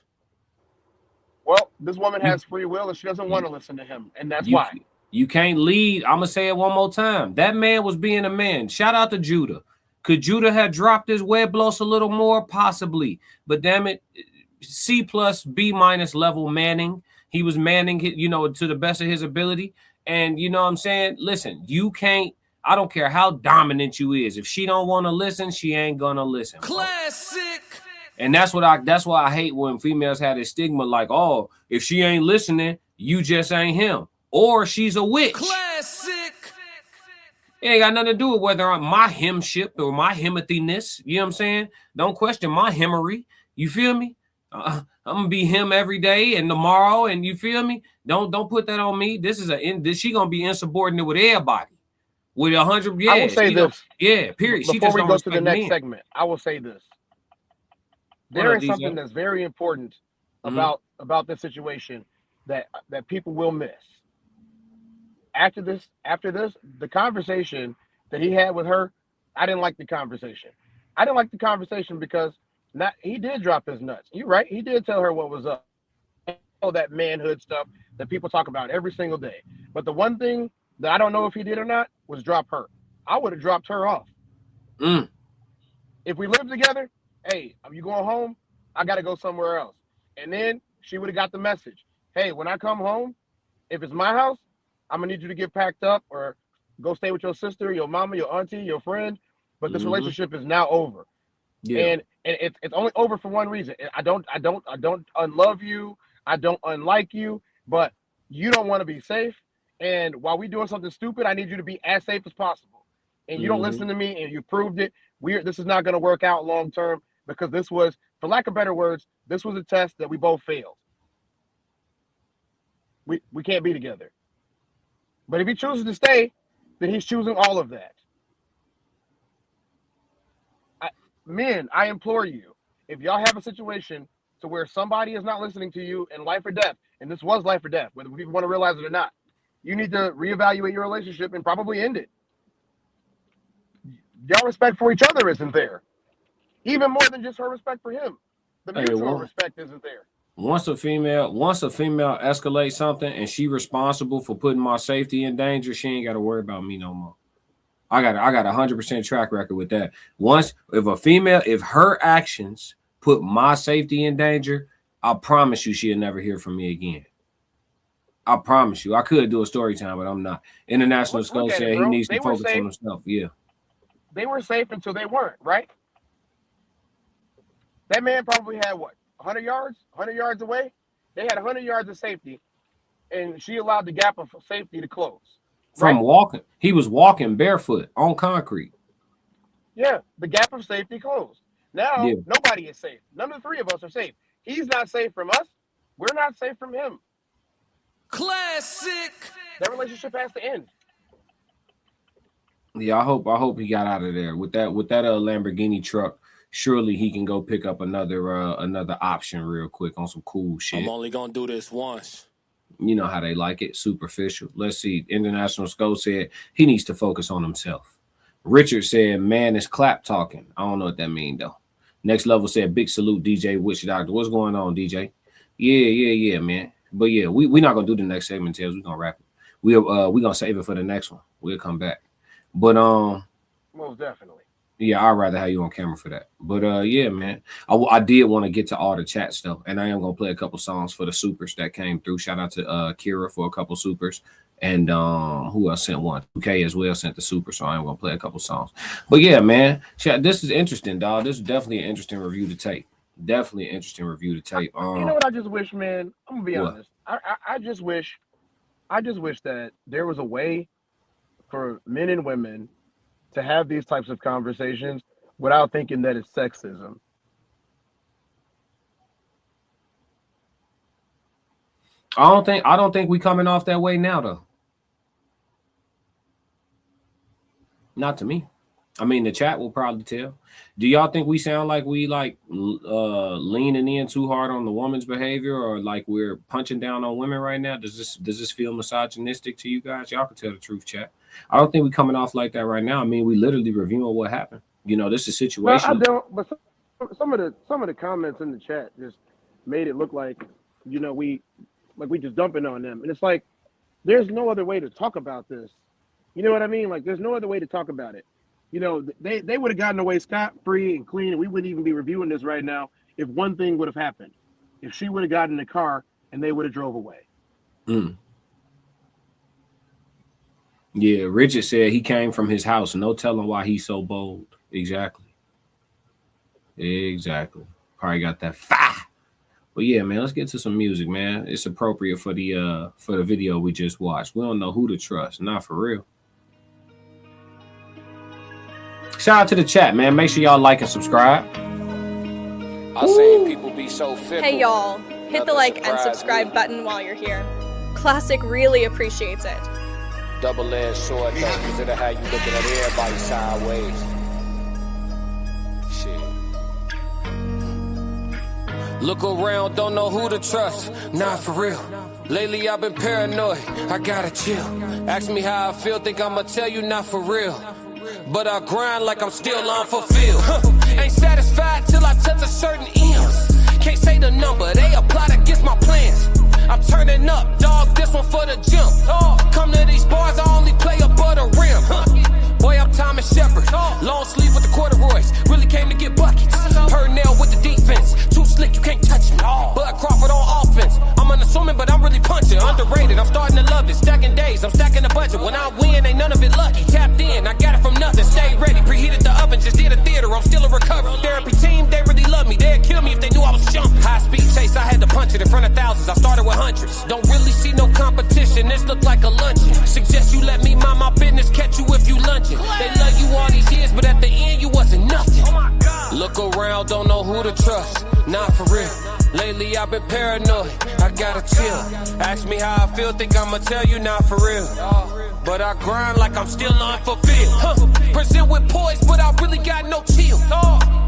Well, this woman has free will and she doesn't want to listen to him, and that's why. You can't lead. I'm gonna say it one more time. That man was being a man. Shout out to Judah. Could Judah have dropped his Weblos a little more? Possibly. But damn it, C+, B- level manning. He was manning, to the best of his ability. And you know what I'm saying? Listen, you can't, I don't care how dominant you is. If she don't want to listen, she ain't gonna listen. Classic. And that's why I hate when females have this stigma like, oh, if she ain't listening, you just ain't him. Or she's a witch. Classic. It ain't got nothing to do with whether I'm my himship or my himothiness. You know what I'm saying? Don't question my himmery. You feel me? I'm gonna be him every day and tomorrow, and you feel me? Don't put that on me. She gonna be insubordinate with everybody. With 100, yeah. I will say this. Period. Before we go to the next segment, I will say this. There is something that's very important about this situation that people will miss. After this, the conversation that he had with her, I didn't like the conversation. I didn't like the conversation because he did drop his nuts. You're right. He did tell her what was up. All that manhood stuff that people talk about every single day. But the one thing that I don't know if he did or not was drop her. I would have dropped her off. If we lived together, hey, are you going home? I got to go somewhere else. And then she would have got the message. Hey, when I come home, if it's my house, I'm going to need you to get packed up or go stay with your sister, your mama, your auntie, your friend. But this relationship is now over. Yeah. And it's only over for one reason. I don't unlove you. I don't unlike you, but you don't want to be safe. And while we're doing something stupid, I need you to be as safe as possible. And you don't listen to me and you proved it. This is not going to work out long term because this was, for lack of better words, this was a test that we both failed. We can't be together. But if he chooses to stay, then he's choosing all of that. Men, I implore you, if y'all have a situation to where somebody is not listening to you in life or death, and this was life or death, whether people want to realize it or not, you need to reevaluate your relationship and probably end it. Y'all respect for each other isn't there. Even more than just her respect for him. The mutual respect isn't there. Once a female escalates something and she responsible for putting my safety in danger, she ain't got to worry about me no more. I got 100% track record with that. If her actions put my safety in danger, I promise you she'll never hear from me again. I promise you. I could do a story time, but I'm not. International Skull said he needs to focus on himself. Yeah. They were safe until they weren't, right? That man probably had what, 100 yards? 100 yards away? They had 100 yards of safety, and she allowed the gap of safety to close. From walking. He was walking barefoot on concrete. Yeah, the gap of safety closed. Now, nobody is safe. None of the three of us are safe. He's not safe from us. We're not safe from him. Classic. That relationship has to end. Yeah, I hope he got out of there with that Lamborghini truck. Surely he can go pick up another option real quick on some cool shit. I'm only gonna do this once. You know how they like it, superficial. Let's see. International Skull said he needs to focus on himself. Richard said, man is clap talking. I don't know what that means though. Next Level said, big salute, DJ Witch Doctor. What's going on, DJ? Yeah, man. But yeah, we're not gonna do the next segment, Tails. We're gonna wrap it. We're gonna save it for the next one. We'll come back. But most definitely. Yeah, I'd rather have you on camera for that. But yeah, man, I did want to get to all the chats though, and I am gonna play a couple songs for the supers that came through. Shout out to Kira for a couple supers, and who else sent one? 2K as well sent the super, so I am gonna play a couple songs. But yeah, man, chat, this is interesting, dog. This is definitely an interesting review to tape. Definitely an interesting review to tape. You know what I just wish, man? I'm gonna be honest. I just wish that there was a way for men and women to have these types of conversations without thinking that it's sexism. I don't think we coming off that way now though. Not to me. I mean, the chat will probably tell. Do y'all think we sound like we leaning in too hard on the woman's behavior, or like we're punching down on women right now? Does this feel misogynistic to you guys? Y'all can tell the truth, chat. I don't think we're coming off like that right now. I mean, we literally reviewing what happened. You know, this is a situation. I don't. But some of the comments in the chat just made it look like, you know, we just dumping on them, and it's like there's no other way to talk about this. You know what I mean? Like there's no other way to talk about it. You know, they would have gotten away scot-free and clean, and we wouldn't even be reviewing this right now if one thing would have happened. If she would have gotten in the car and they would have drove away. Yeah, Richard said he came from his house. No telling why he's so bold. Exactly. Probably got that fire. But yeah, man, let's get to some music, man. It's appropriate for the video we just watched. We don't know who to trust. Not for real. Shout out to the chat, man. Make sure y'all like and subscribe. I seen people be so fickle. Hey y'all, hit the like and subscribe button while you're here. Classic really appreciates it. Double-edged sword though, cause it'll have you looking at everybody sideways. Shit. Look around, don't know who to trust. Nah, for real. Lately I've been paranoid, I gotta chill. Ask me how I feel, think I'ma tell you not for real. But I grind like I'm still unfulfilled. Ain't satisfied till I touch a certain ends. Can't say the number, they applied against my plans. I'm turning up, dog, this one for the gym. Come to these bars, I only play above the rim. Boy, I'm Thomas Shepard. Long sleeve with the corduroys. Really came to get buckets. Purnell with the defense. Too slick, you can't touch me. Bud Crawford on offense. I'm unassuming, but I'm really punching. Underrated, I'm starting to love it. Stacking days, I'm stacking the budget. When I win, ain't none of it lucky. Tapped in, I got it from nothing. Stay ready, preheated the oven, just did a theater. I'm still in recovery. Therapy team, they really love me. They'd kill me if they knew I was jumping. High speed chase, I had to punch it in front of thousands. I started with hundreds. Don't really see no competition, this look like a luncheon. Suggest you let me mind my business, catch you if you luncheon. They love you all these years, but at the end you wasn't nothing. Look around, don't know who to trust. Not for real. Lately I've been paranoid, I gotta chill. Ask me how I feel, think I'ma tell you not for real. But I grind like I'm still unfulfilled. Present with poise, but I really got no chill.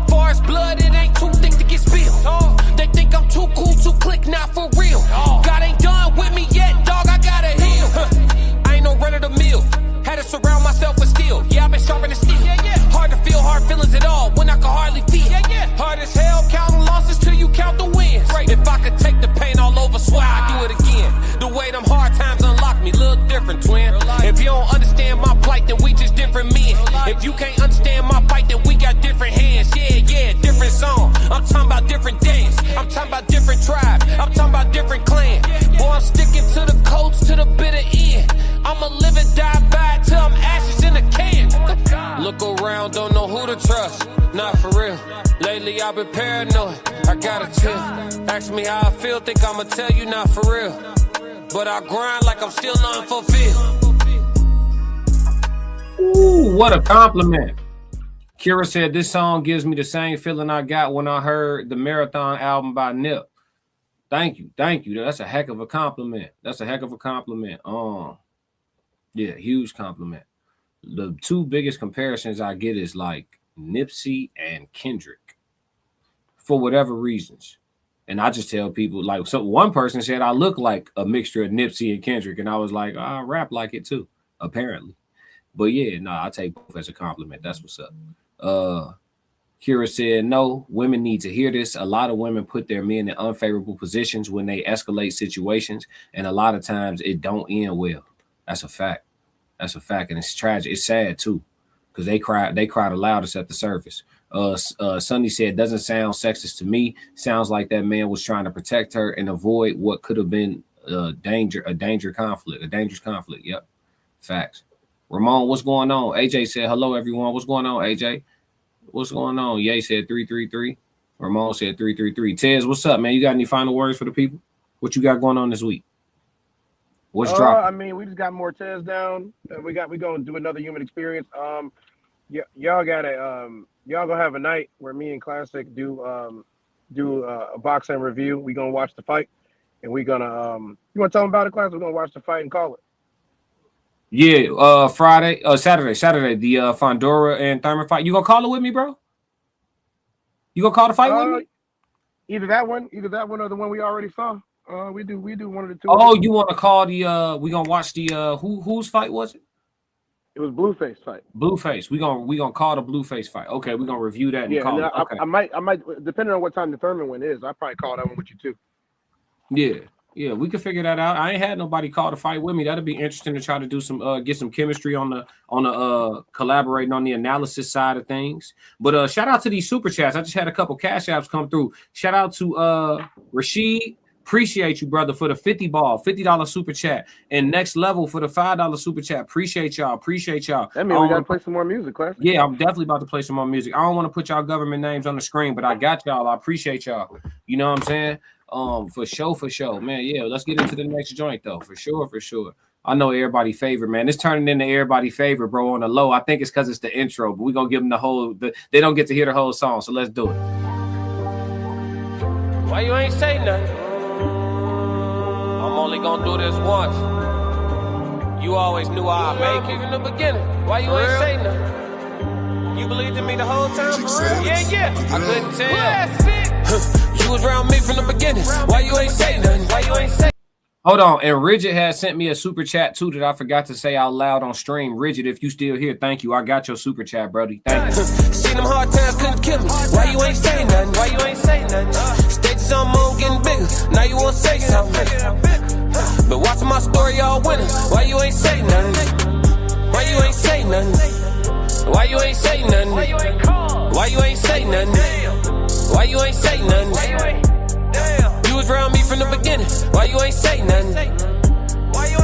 Far as blood, it ain't too thick to get spilled. They think I'm too cool to click, not for real. God ain't done with me yet, dog, I gotta heal. I ain't no run of the mill. Had to surround myself with steel. Yeah, I've been sharpening steel. Hard to feel hard feelings at all when I can hardly feel. Hard as hell, counting losses till you count the wins. If I could take the pain all over, swear I'd do it again. The way them hard times unlock me. me, look different, twin. If you don't understand my plight, then we just different men. If you can't understand my fight, then we got different hands. Yeah, different song. I'm talking about different days. I'm talking about different tribes. I'm talking about different clans. Boy, I'm sticking to the coats to the bitter end. I'ma live and die by it till I'm ashes in a can. Look around, don't know who to trust. Not for real. Lately I've been paranoid. I gotta chill. Ask me how I feel, think I'ma tell you not for real. But I grind like I'm still unfulfilled. Ooh, what a compliment. Kira said this song gives me the same feeling I got when I heard the Marathon album by Nip. Thank you. That's a heck of a compliment. Yeah, huge compliment. The two biggest comparisons I get is like Nipsey and Kendrick for whatever reasons. And I just tell people, like, so one person said I look like a mixture of Nipsey and Kendrick, and I was like, I rap like it too, apparently. But yeah, I take both as a compliment. That's what's up. Kira said, no, women need to hear this. A lot of women put their men in unfavorable positions when they escalate situations, and a lot of times it don't end well. That's a fact. And it's tragic. It's sad too, because they cried the loudest at the surface. Sonny said, doesn't sound sexist to me. Sounds like that man was trying to protect her and avoid what could have been a dangerous conflict. Yep. Facts. Ramon, what's going on? AJ said, hello, everyone. What's going on, AJ? What's going on? Ye said 333. Ramon said 333. Tez, what's up, man? You got any final words for the people? What you got going on this week? What's dropping? I mean, we just got more Tez down. We gonna do another Human Experience. Y'all gonna have a night where me and Classic do a boxing review. We gonna watch the fight, and we gonna you wanna tell them about it, Classic? We're gonna watch the fight and call it. Yeah, Saturday, the Fondora and Thurman fight. You gonna call it with me, bro? You gonna call the fight with me? Either that one or the one we already saw. We do one of the two. Oh, you want to call the? We gonna watch the whose fight was it? It was Blueface fight. Blueface. We gonna call the Blueface fight. Okay, we gonna review that and call it. Okay. I might depending on what time the Thurman one is. I probably call that one with you too. Yeah, we can figure that out. I ain't had nobody call the fight with me. That'd be interesting to try to do some get some chemistry on the collaborating on the analysis side of things. But shout out to these super chats. I just had a couple cash apps come through. Shout out to Rashid. Appreciate you, brother, for the $50 super chat, and Next Level for the $5 super chat. Appreciate y'all. That means we gotta play some more music, Class. Yeah, I'm definitely about to play some more music. I don't want to put y'all government names on the screen, but I got y'all. I appreciate y'all. You know what I'm saying? For sure, man. Yeah, let's get into the next joint though. For sure. I know everybody favorite, man. It's turning into everybody favorite, bro. On the low, I think it's because it's the intro, but we're gonna give them the whole. They don't get to hear the whole song, so let's do it. Why you ain't say nothing? I'm only gonna do this once. You always knew I'd make it in the beginning. Why you ain't say nothing? You believed in me the whole time, for real? Yeah. I couldn't tell. You was around me from the beginning. Why you ain't say nothing? Hold on, and Rigid has sent me a super chat too that I forgot to say out loud on stream. Rigid, if you still here, thank you. I got your super chat, brody. Thank you. Seen them hard times couldn't kill me. Why you ain't say nothing? Stages on moon getting bigger. Now you won't say something. But watching my story, all winners. Why you ain't say nothing? Why you ain't say nothing? Why you ain't say nothing? Why you ain't say nothing? Why you ain't say nothing? You was around me from the beginning. Why you ain't say nothing?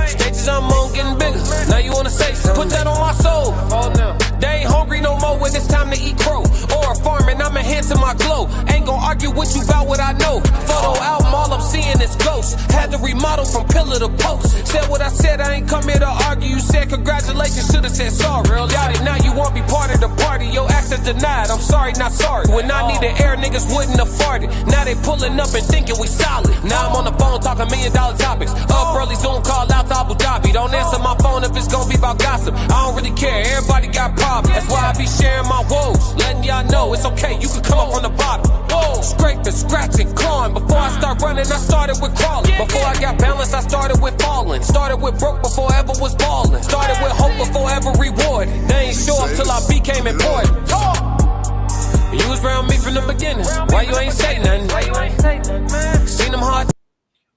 Stages I'm on getting bigger. Now you wanna say something? Put that on my soul. Oh no. They ain't hungry no more when it's time to eat crow. Or farming, I'm enhancing my glow. Ain't gon' argue with you about what I know. Photo album, all I'm seeing is ghosts. Had to remodel from pillar to post. Said what I said, I ain't come here to argue. You said congratulations, should've said sorry. Got it, now you won't be part of the party. Your access denied, I'm sorry, not sorry. When I needed air, niggas wouldn't afford it. Now they pulling up and thinking we solid. Now I'm on the phone talking $1 million topics. Up early, Zoom call out to Abu Dhabi. Don't answer my phone if it's gon' be about gossip. I don't really care, everybody got problems. That's why I be sharing my woes, letting y'all know it's okay, you can come up from the bottom. Whoa, scraping, scratching, clawing. Before I start running, I started with crawling. Before I got balance, I started with falling. Started with broke before I ever was balling. Started with hope before ever rewarded. They ain't show up till I became important. You was around me from the beginning. Why you ain't say nothing? Seen them hard.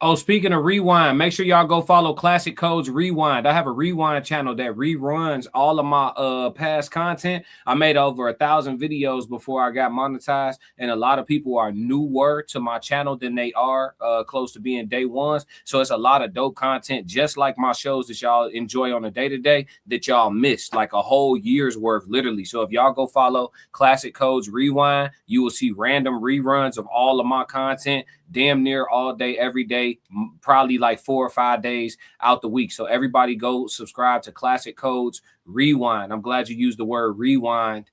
Oh, speaking of rewind, make sure y'all go follow Classic Codes Rewind. I have a rewind channel that reruns all of my past content. I made over 1,000 videos before I got monetized, and a lot of people are newer to my channel than they are close to being day ones. So it's a lot of dope content, just like my shows that y'all enjoy on a day-to-day that y'all missed, like a whole year's worth, literally. So if y'all go follow Classic Codes Rewind, you will see random reruns of all of my content damn near all day, every day, probably like 4 or 5 days out the week. So everybody go subscribe to Classic Codes Rewind. I'm glad you used the word rewind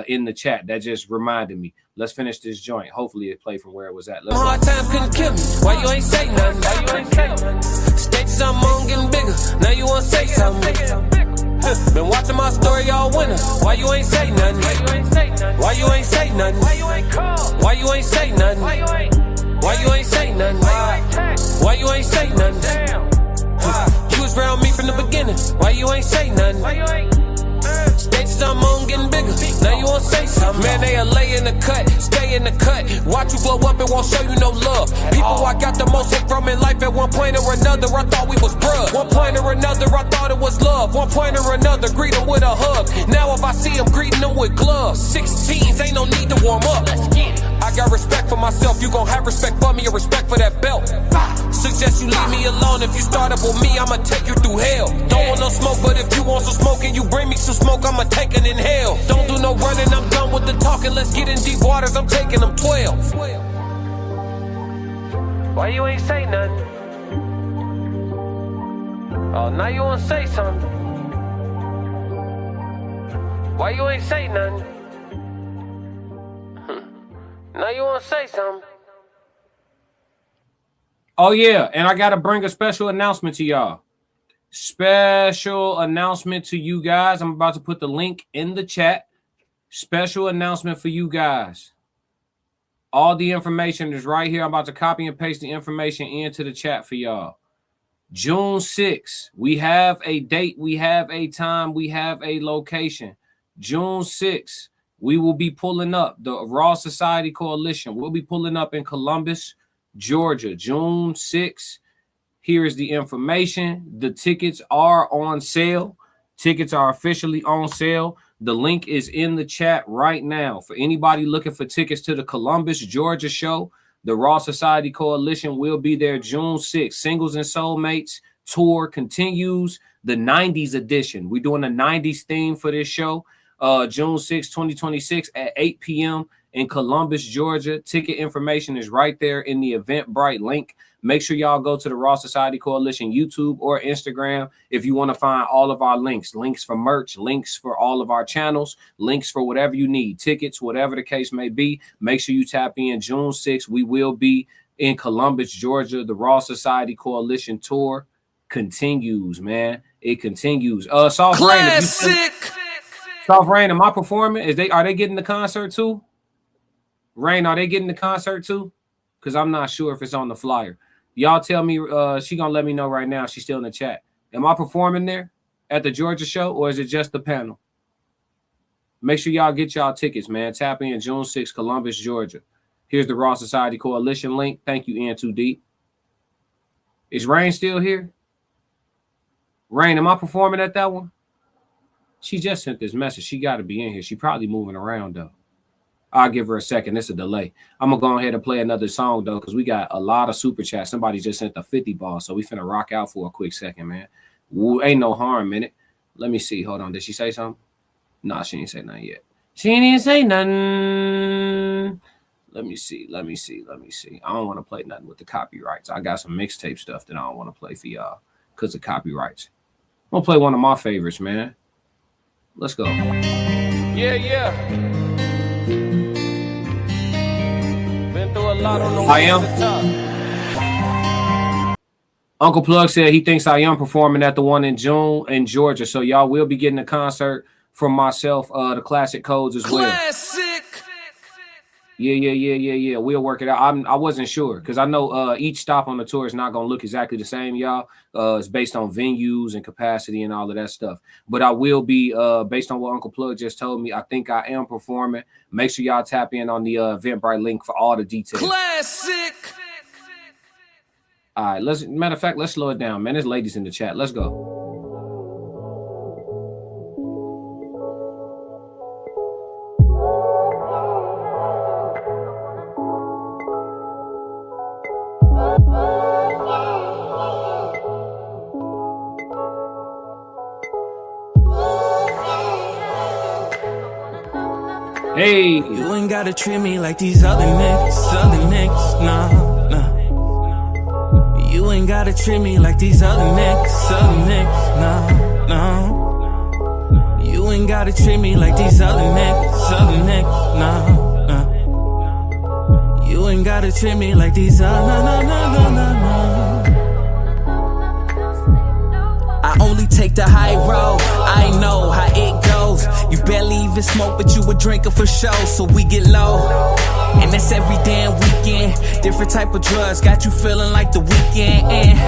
in the chat. That just reminded me. Let's finish this joint. Hopefully it played from where it was at. Hard times couldn't kill me. Why you ain't say nothing? Why you ain't say nothing? Stages I'm on getting bigger. Now you wanna say something. Been watching my story all winter. Why you ain't say nothing? Why you ain't say nothing? Why you ain't say nothing? Why you ain't call? Why you ain't say nothing? Why you ain't say nothing? Why you ain't say nothing? You was around me from the beginning. Why you ain't say nothing? Stages I'm on getting bigger. Now you wanna say something? Man, they lay in the cut, stay in the cut. Watch you blow up and won't show you no love. People I got the most hate from in life at one point or another. I thought we was bruh. One point or another, I thought it was love. One point or another, greet them with a hug. Now if I see them, greeting them with gloves. 16s, ain't no need to warm up. I got respect for myself. You gon' have respect for me or respect for that belt. Suggest you leave me alone. If you start up with me, I'ma take you through hell. Don't want no smoke, but if you want some smoke and you bring me some smoke, I'ma take an inhale. Don't do no running, I'm done with the talking. Let's get in deep waters, I'm taking them 12. Why you ain't say nothing? Oh, now you wanna say something. Why you ain't say nothing? Now you wanna say something. Oh, yeah, and I got to bring a special announcement to y'all. Special announcement to you guys. I'm about to put the link in the chat. Special announcement for you guys. All the information is right here. I'm about to copy and paste the information into the chat for y'all. June 6th, we have a date, we have a time, we have a location. June 6th, we will be pulling up the Raw Society Coalition. We'll be pulling up in Columbus, Georgia, June 6th. Here is the information. The tickets are on sale. Tickets are officially on sale. The link is in the chat right now. For anybody looking for tickets to the Columbus, Georgia show, the Raw Society Coalition will be there June 6th. Singles and Soulmates tour continues. The 90s edition. We're doing a 90s theme for this show. June 6, 2026 at 8 p.m. in Columbus, Georgia. Ticket information is right there in the Eventbrite link. Make sure y'all go to the Raw Society Coalition YouTube or Instagram if you want to find all of our links. Links for merch, links for all of our channels, links for whatever you need, tickets, whatever the case may be. Make sure you tap in June 6th. We will be in Columbus, Georgia. The Raw Society Coalition tour continues, man. It continues. Soft Rain, Soft Rain, am I performing? Are they getting the concert too? Rain, are they getting the concert too? Because I'm not sure if it's on the flyer. Y'all tell me, she gonna let me know right now. She's still in the chat. Am I performing there at the Georgia show, or is it just the panel? Make sure y'all get y'all tickets, man. Tap in June 6th, Columbus, Georgia. Here's the Raw Society Coalition link. Thank you, N2D. Is Rain still here? Rain, am I performing at that one? She just sent this message. She got to be in here. She probably moving around, though. I'll give her a second. It's a delay. I'm going to go ahead and play another song, though, because we got a lot of super chats. Somebody just sent the 50 ball, so we finna rock out for a quick second, man. Ain't no harm in it. Let me see. Hold on. Did she say something? No, she ain't say nothing yet. She didn't say nothing. Let me see. I don't want to play nothing with the copyrights. I got some mixtape stuff that I don't want to play for y'all because of copyrights. I'm going to play one of my favorites, man. Let's go. Yeah. Been through a lot on the way I am. to the top. Uncle Plug said he thinks I am performing at the one in June in Georgia. So y'all will be getting a concert from myself, the Classic Codes as well. Classic. Yeah. We'll work it out. I wasn't sure because I know each stop on the tour is not going to look exactly the same, y'all. It's based on venues and capacity and all of that stuff. But I will be, based on what Uncle Plug just told me, I think I am performing. Make sure y'all tap in on the Eventbrite link for all the details. Classic. All right, matter of fact, let's slow it down, man. There's ladies in the chat. Let's go. Hey, you ain't gotta treat me like these other niggas, nah. You ain't gotta treat me like these other niggas, nah. You ain't gotta treat me like these other niggas, nah. You ain't gotta treat me like these other, nah. I only take the high road, I know how it goes. You barely even smoke, but you a drinker for show, so we get low. And that's every damn weekend. Different type of drugs got you feeling like the weekend. And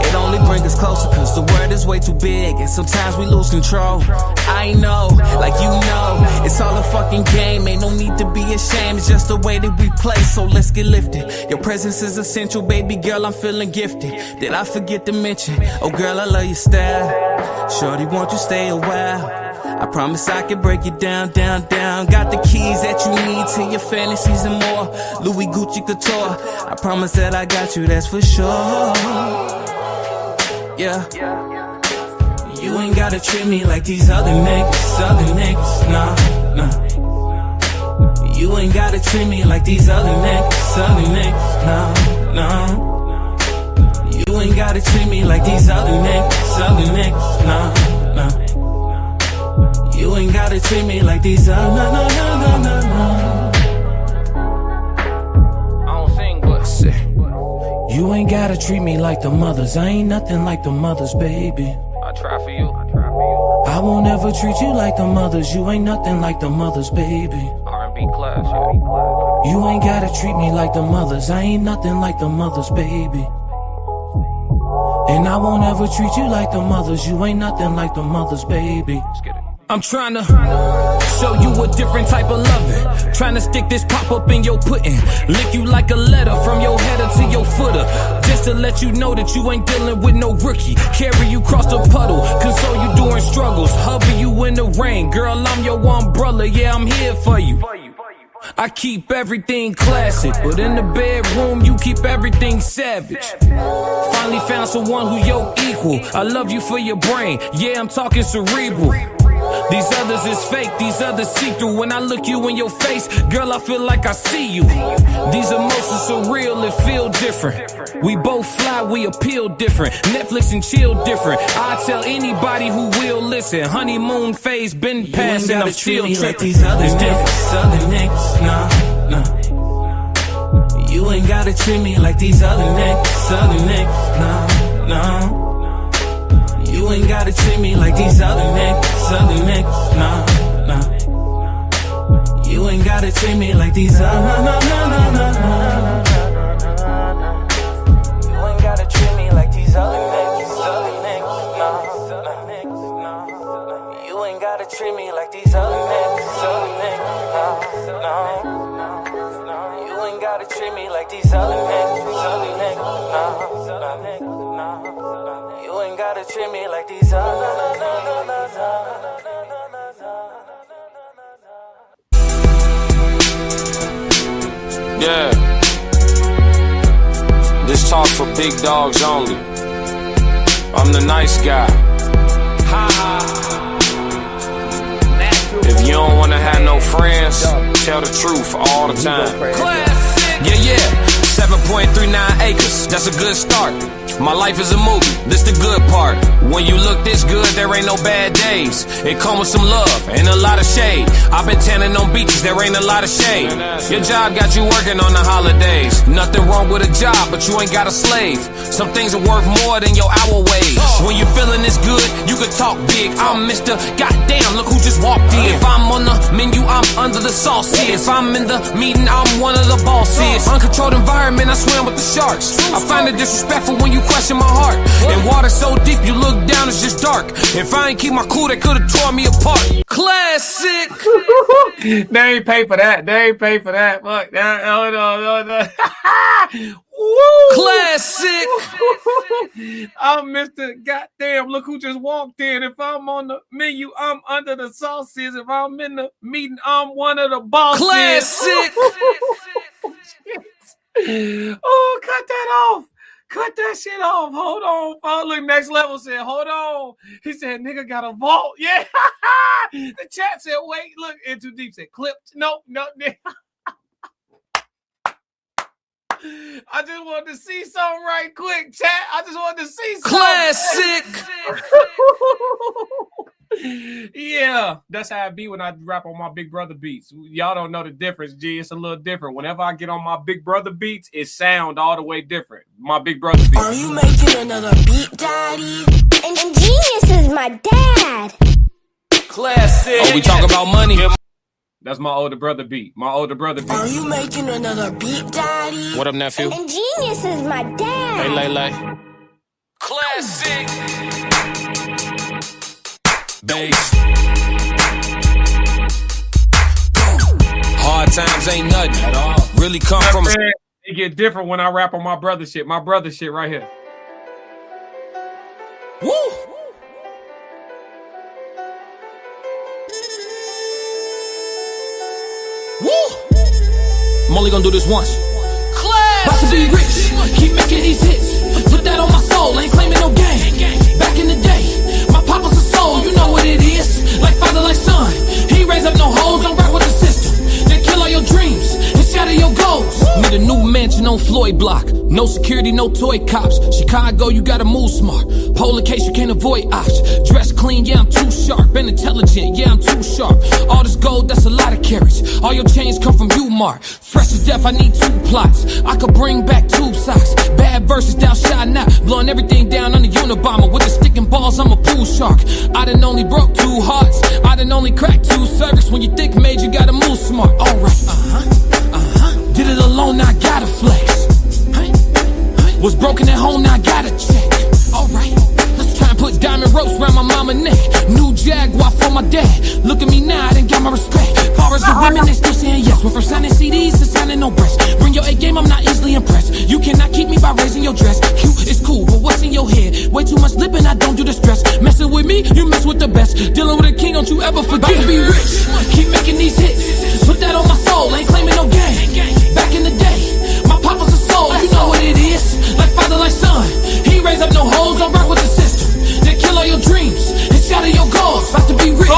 it only brings us closer, cause the world is way too big, and sometimes we lose control. I know, like you know, it's all a fucking game. Ain't no need to be ashamed, it's just the way that we play, so let's get lifted. Your presence is essential, baby girl, I'm feeling gifted. Did I forget to mention, oh girl, I love your style. Shorty, won't you stay a while? I promise I can break it down, down, down. Got the keys that you need to your fantasies and more. Louis Gucci Couture, I promise that I got you, that's for sure. Yeah. You ain't gotta treat me like these other niggas, nah. You ain't gotta treat me like these other niggas, nah. You ain't gotta treat me like these other niggas, nah. You ain't gotta treat me like these other, nah. I don't sing, but you ain't gotta treat me like the mothers. I ain't nothing like the mothers, baby. I try for you. I won't ever treat you like the mothers. You ain't nothing like the mothers, baby. R&B class, yeah. You ain't gotta treat me like the mothers. I ain't nothing like the mothers, baby. And I won't ever treat you like the mothers. You ain't nothing like the mothers, baby. Let's get it. I'm trying to show you a different type of loving. Trying to stick this pop up in your pudding. Lick you like a letter from your header to your footer. Just to let you know that you ain't dealing with no rookie. Carry you across the puddle, console you during struggles. Hover you in the rain, girl, I'm your umbrella. Yeah, I'm here for you. I keep everything classic, but in the bedroom you keep everything savage. Finally found someone who your equal. I love you for your brain, yeah, I'm talking cerebral. These others is fake, these others see through. When I look you in your face, girl, I feel like I see you. These emotions are real, it feel different. We both fly, we appeal different. Netflix and chill different. I tell anybody who will listen. Honeymoon phase been past and I'm still tripping. Like these other niggas, nah. You ain't gotta treat me like these other niggas, nah. You ain't gotta treat me like these other niggas, nah. You ain't gotta treat me like these other, nah. You ain't gotta treat me like these other niggas, nah. You ain't gotta treat me like these other niggas, nah. You ain't gotta treat me like these other niggas, nah. You ain't gotta treat me like these other. Yeah. This talk for big dogs only. I'm the nice guy. If you don't wanna have no friends, tell the truth all the time. Yeah. 7.39 acres, that's a good start. My life is a movie, this the good part. When you look this good, there ain't no bad days. It come with some love and a lot of shade. I've been tanning on beaches, there ain't a lot of shade. Your job got you working on the holidays. Nothing wrong with a job, but you ain't got a slave. Some things are worth more than your hour wage. When you feeling this good, you can talk big. I'm Mr. Goddamn, look who just walked in. If I'm on the menu, I'm under the sauce here. If I'm in the meeting, I'm one of the bosses. Uncontrolled environment, I swim with the sharks. I find it disrespectful when you you question my heart. And water so deep, you look down, it's just dark. If I ain't keep my cool, they could've torn me apart. Classic. They ain't pay for that. They ain't pay for that. Fuck that. Hold on. Woo! Classic. I'm Mr. Goddamn. Look who just walked in. If I'm on the menu, I'm under the sauces. If I'm in the meeting, I'm one of the bosses. Classic. Oh, cut that off. Cut that shit off. Hold on. Oh, look, next level said, hold on. He said, nigga got a vault. Yeah. The chat said, wait, look. In Too Deep said, clipped. Nope. I just wanted to see something right quick, chat. I just wanted to see something. Classic. Yeah, that's how I be when I rap on my Big Brother beats. Y'all don't know the difference, G. It's a little different. Whenever I get on my Big Brother beats, it sound all the way different. My Big Brother beats. Are you making another beat, daddy? And Genius is my dad. Classic. Oh, we talk about money. That's my older brother beat. My older brother beat. Are you making another beat, daddy? What up, nephew? And Genius is my dad. Hey, Lay. Classic. Bass. Hard times ain't nothing at all. Really come from a... It get different when I rap on my brother shit. My brother shit right here. Woo! Woo! I'm only gonna do this once. About to be rich, keep making these hits. Put that on my soul, ain't claiming no game. Back in the day, my papa's a soul, you know what it is. Like father, like son. He raise up no hoes, don't rock with the system. They kill all your dreams and shatter your goals. Need a new mansion on Floyd Block. No security, no toy cops. Chicago, you gotta move smart. Polar case, you can't avoid ops. Dress clean, yeah, I'm too sharp. And intelligent, yeah, I'm too sharp. All this gold, that's a lot of carats. All your chains come from U-Mart. Fresh as death, I need 2 plots. I could bring back 2 socks. Bad verses down shot now. Blowing everything down on the Unabomber. With the sticking balls, I'm a pool shark. I done only broke 2 hearts. I done only cracked 2 cervix. When you thick made, you gotta move smart. Alright, did it alone, now I gotta flex. Was broken at home, now I gotta check. Alright, let's try and put diamond ropes around my mama neck. New Jaguar for my dad. Look at me now, I done got my respect. Far as the women, they still saying yes. Went from signing CDs to signing no breasts. Bring your A game, I'm not easily impressed. You cannot keep me by raising your dress. Cute is cool, but what's in your head? Way too much lipping, I don't do the stress. Messing with me, you mess with the best. Dealing with a king, don't you ever forget. About to be rich, keep making these hits. Put that on my soul, ain't claiming no game. Back in the day, my papa's a soul, you know what it is. Like father, like son. He raise up no hoes, don't rock with the system. They kill all your dreams and shatter your goals. About to be rich,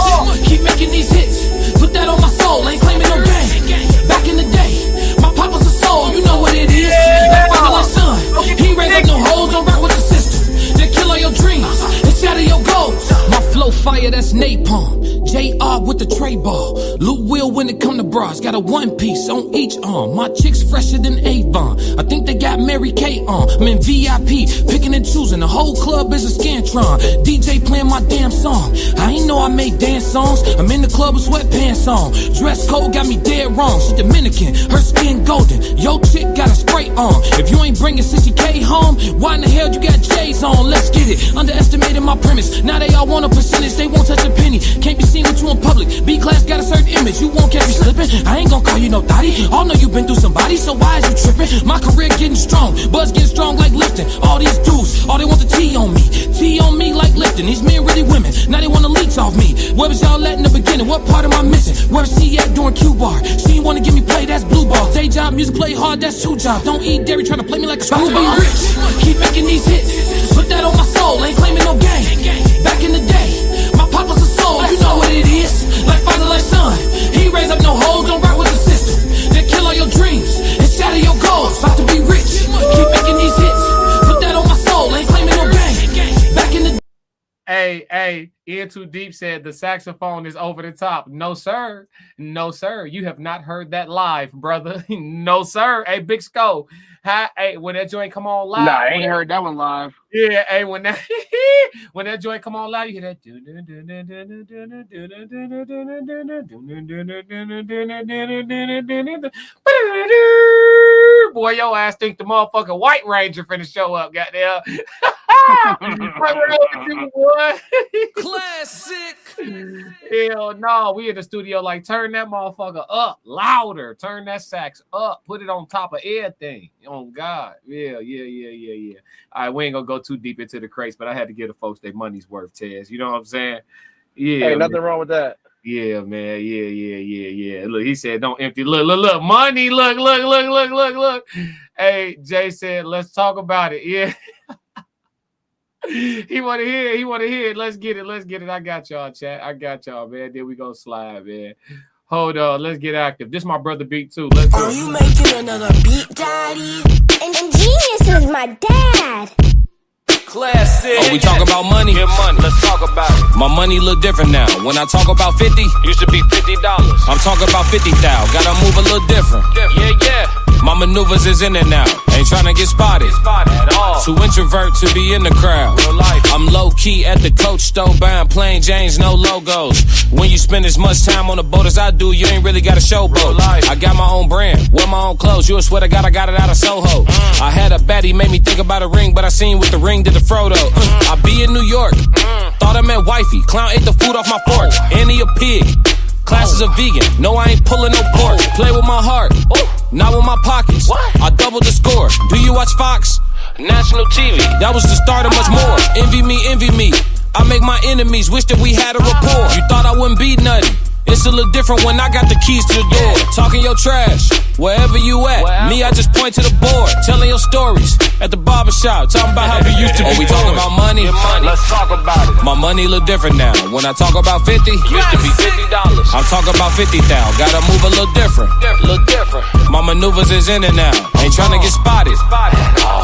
keep making these hits. Put that on my soul, ain't claiming no game. Back in the day, my papa's a soul, you know what it is. Like father, like son. He raise up no hoes, don't rock with the system. They kill all your dreams and shatter your goals. My flow fire, that's napalm. JR with the tray ball. Lou Will when it come to bras. Got a 1-piece on each arm. My chick's fresher than Avon. I think they got Mary Kay on. I'm in VIP, picking and choosing. The whole club is a Scantron. DJ playing my damn song. I ain't know I make dance songs. I'm in the club with sweatpants on. Dress code got me dead wrong. She Dominican, her skin golden. Yo chick got a spray on. If you ain't bringing 60K home, why in the hell you got J's on? Let's get it. Underestimated my premise. Now they all want a percentage. They won't touch a penny. Can't be seen with you in public. B-class got a certain image. You won't catch me slipping. I ain't gonna call you no thotty. All know you been through somebody, so why is you tripping? My career getting strong. Buzz getting strong like lifting. All these dudes, all they want the T on me. T on me like lifting. These men really women. Now they wanna leech off me. Where was y'all at in the beginning? What part am I missing? Where's she at during Q-bar? She ain't wanna give me play, that's blue ball. Day job, music play hard, that's 2 jobs. Don't eat dairy, trying to play me like a screwball. About to be rich, keep making these hits. Put that on my soul, ain't claiming no game. Back in the day, my papa's a soul, you know what it is. Like father, like son. He raise up no hoes, don't rock with the system. They kill all your dreams and shatter your goals. About to be rich, keep making these hits. Put that on my soul, ain't claiming no game. Back in the Hey, In Too Deep said the saxophone is over the top. No, sir. No, sir. You have not heard that live, brother. No, sir. Hey, Big Skull. Hey, when that joint come on live. Nah, I ain't heard that one live. Yeah, hey, when that joint come on live, you hear that. Boy, your ass think the motherfucking White Ranger finna show up, goddamn. Classic. Hell no, we in the studio like turn that motherfucker up louder, turn that sax up, put it on top of everything. Oh God, yeah. All right, we ain't gonna go too deep into the crates, but I had to give the folks their money's worth, Tez. You know what I'm saying? Yeah, hey, nothing wrong with that. Yeah, man. Yeah. Look, he said, don't empty. Look, money. Look. Hey, Jay said, let's talk about it. Yeah. He want to hear it. Let's get it. I got y'all, chat. I got y'all, man. Then we gonna slide, man. Hold on. Let's get active. This my brother Beat too. Let's go. Oh, you making another beat, daddy? And Genius is my dad. Classic. Oh, we talk about money? Get money. Let's talk about it. My money look different now. When I talk about 50, used to be $50. I'm talking about 50,000. Gotta move a little different. Yeah. My maneuvers is in and out. Ain't trying to get spotted At all. Too introvert to be in the crowd. Real life. I'm low key at the Coach store buying plain Janes, no logos. When you spend as much time on the boat as I do, you ain't really got a showboat. I got my own brand, wear my own clothes. You would swear to God I got it out of Soho. I had a baddie, made me think about a ring, but I seen with the ring did the Frodo. I be in New York, thought I meant wifey. Clown ate the food off my fork, and he a pig. Class is a vegan, no I ain't pulling no pork. Play with my heart, not with my pockets. I doubled the score. Do you watch Fox? National TV. That was the start of much more. Envy me. I make my enemies wish that we had a rapport. You thought I wouldn't be nothing. It's a little different when I got the keys to the door. Talking your trash, wherever you at. Me, I just point to the board, telling your stories. At the barbershop, talking about how we used to be. Oh, we talking about money? Let's talk about it. My money look different now. When I talk about 50, used to be $50. I'm talking about 50,000. Gotta move a little different. My maneuvers is in and out. Ain't trying to get spotted.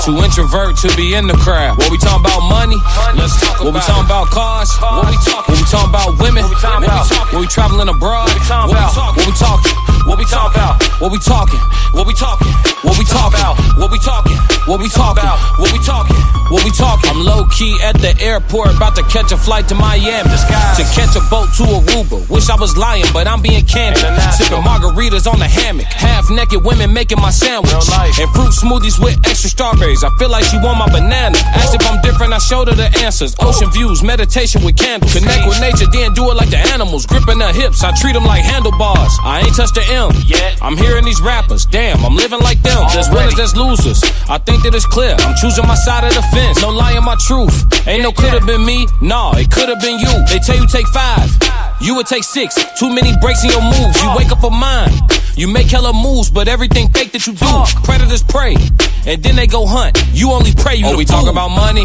Too introvert to be in the crowd. What we talking about money? Let's talk about What we talking about cars? What we talking about women? What we traveling abroad? What we talking? What we talking about? What we talking? What we talking? What we talking? What we talking? What we talking? What we talking? What we talking? I'm low key at the airport, about to catch a flight to Miami. To catch a boat to Aruba. Wish I was lying, but I'm being candid. Sipping margaritas on the hammock. Half naked women making my sandwich. And fruit smoothies with extra strawberries. I feel like she want my banana. Asked if I'm different, I showed her the answers. Ocean views, meditation with candles. Connect with nature, then do it like the animals. Gripping her hips, I treat them like handlebars. I ain't touched the M yet. I'm hearing these rappers, damn, I'm living like them. There's winners, there's losers. I think that it's clear, I'm choosing my side of the fence. No lying my truth. Ain't no could've been me, nah, it could've been you. They tell you take 5, you would take 6. Too many breaks in your moves, you wake up a mind. You make hella moves, but everything fake that you do. Predators prey, and then they go hunt. You only pray, you we talk about money?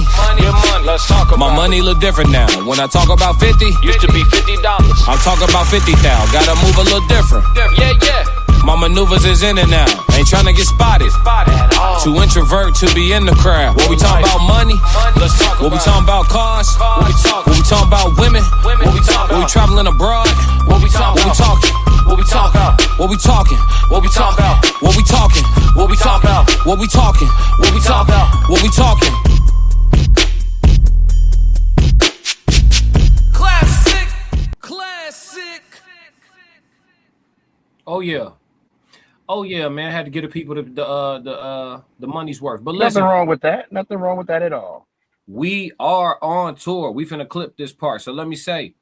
Let's talk about my money look different now. When I talk about 50, used to be $50. I'm talking about 50,000. Gotta move a little different. Yeah. My maneuvers is in and out. Ain't trying to get spotted. Too introvert to be in the crowd. What we talking about money? Let's talk about what we talking about cars? What we talking about women? What we traveling abroad? What we talking? What we talking? What we talking? What we talking? What we talking? What we talking? What we talking? What we talking? What we talking? Classic. Oh yeah, man. I had to get the people the money's worth. But Nothing wrong with that. Nothing wrong with that at all. We are on tour. We finna clip this part. So let me say,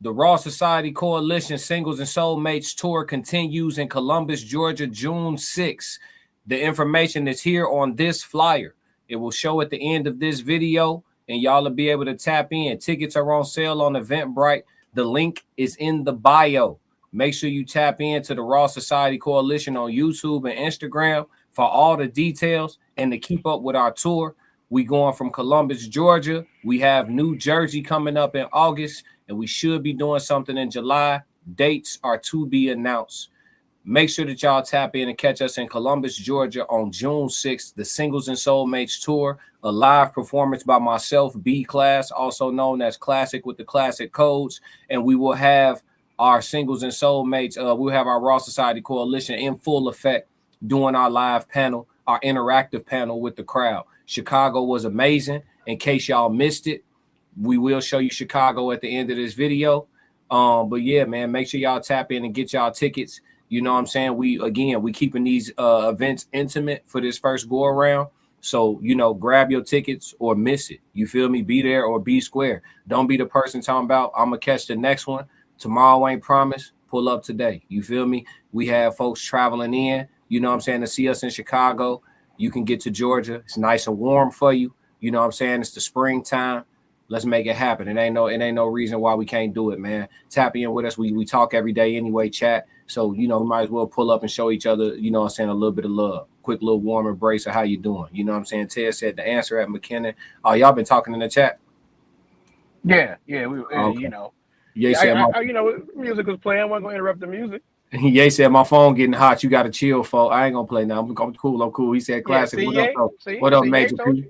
the Raw Society Coalition Singles and Soulmates Tour continues in Columbus, Georgia, June 6th. The information is here on this flyer. It will show at the end of this video, and y'all will be able to tap in. Tickets are on sale on Eventbrite. The link is in the bio. Make sure you tap into the Raw Society Coalition on YouTube and Instagram for all the details and to keep up with our tour. We going from Columbus, Georgia. We have New Jersey coming up in August, and we should be doing something in July. Dates are to be announced. Make sure that y'all tap in and catch us in Columbus, Georgia on June 6th, the Singles and Soulmates Tour, a live performance by myself, B-Class, also known as Classic with the Classic Codes, and we will have our Singles and Soulmates, we'll have our Raw Society Coalition in full effect doing our live panel, our interactive panel with the crowd. Chicago was amazing. In case y'all missed it, we will show you Chicago at the end of this video. But yeah, man, make sure y'all tap in and get y'all tickets. You know what I'm saying? We keeping these events intimate for this first go around. So, you know, grab your tickets or miss it. You feel me? Be there or be square. Don't be the person talking about, I'm going to catch the next one. Tomorrow ain't promised. Pull up today. You feel me? We have folks traveling in, you know what I'm saying, to see us in Chicago. You can get to Georgia. It's nice and warm for you. You know what I'm saying? It's the springtime. Let's make it happen. It ain't no reason why we can't do it, man. Tap in with us. We talk every day anyway, chat. So, you know, we might as well pull up and show each other, you know what I'm saying, a little bit of love. Quick little warm embrace of how you doing. You know what I'm saying? Ted said the answer at McKinnon. Oh, y'all been talking in the chat? Yeah. Okay. You know. Ye Yeah, said you know, music was playing. I wasn't going to interrupt the music. Ye said my phone getting hot. You got to chill, folks. I ain't going to play now. I'm cool. He said classic. What up, Major P?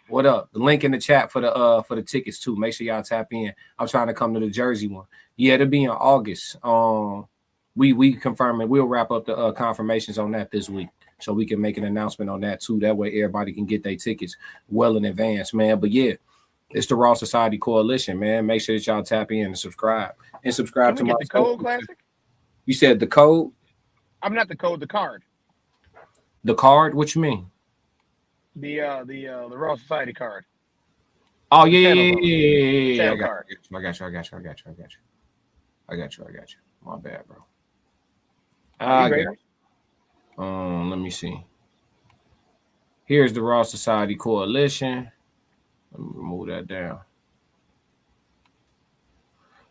What up? The link in the chat for the tickets too. Make sure y'all tap in. I'm trying to come to the Jersey one. Yeah, it'll be in August. We confirming. We'll wrap up the confirmations on that this week, so we can make an announcement on that too. That way, everybody can get their tickets well in advance, man. But yeah, it's the Raw Society Coalition, man. Make sure that y'all tap in and subscribe to my the code classic. You said the code? I'm not the code. The card. The card? What you mean? The Raw Society card. Oh yeah. I got you. My bad, bro. Let me see. Here's the Raw Society Coalition. Let me remove that down.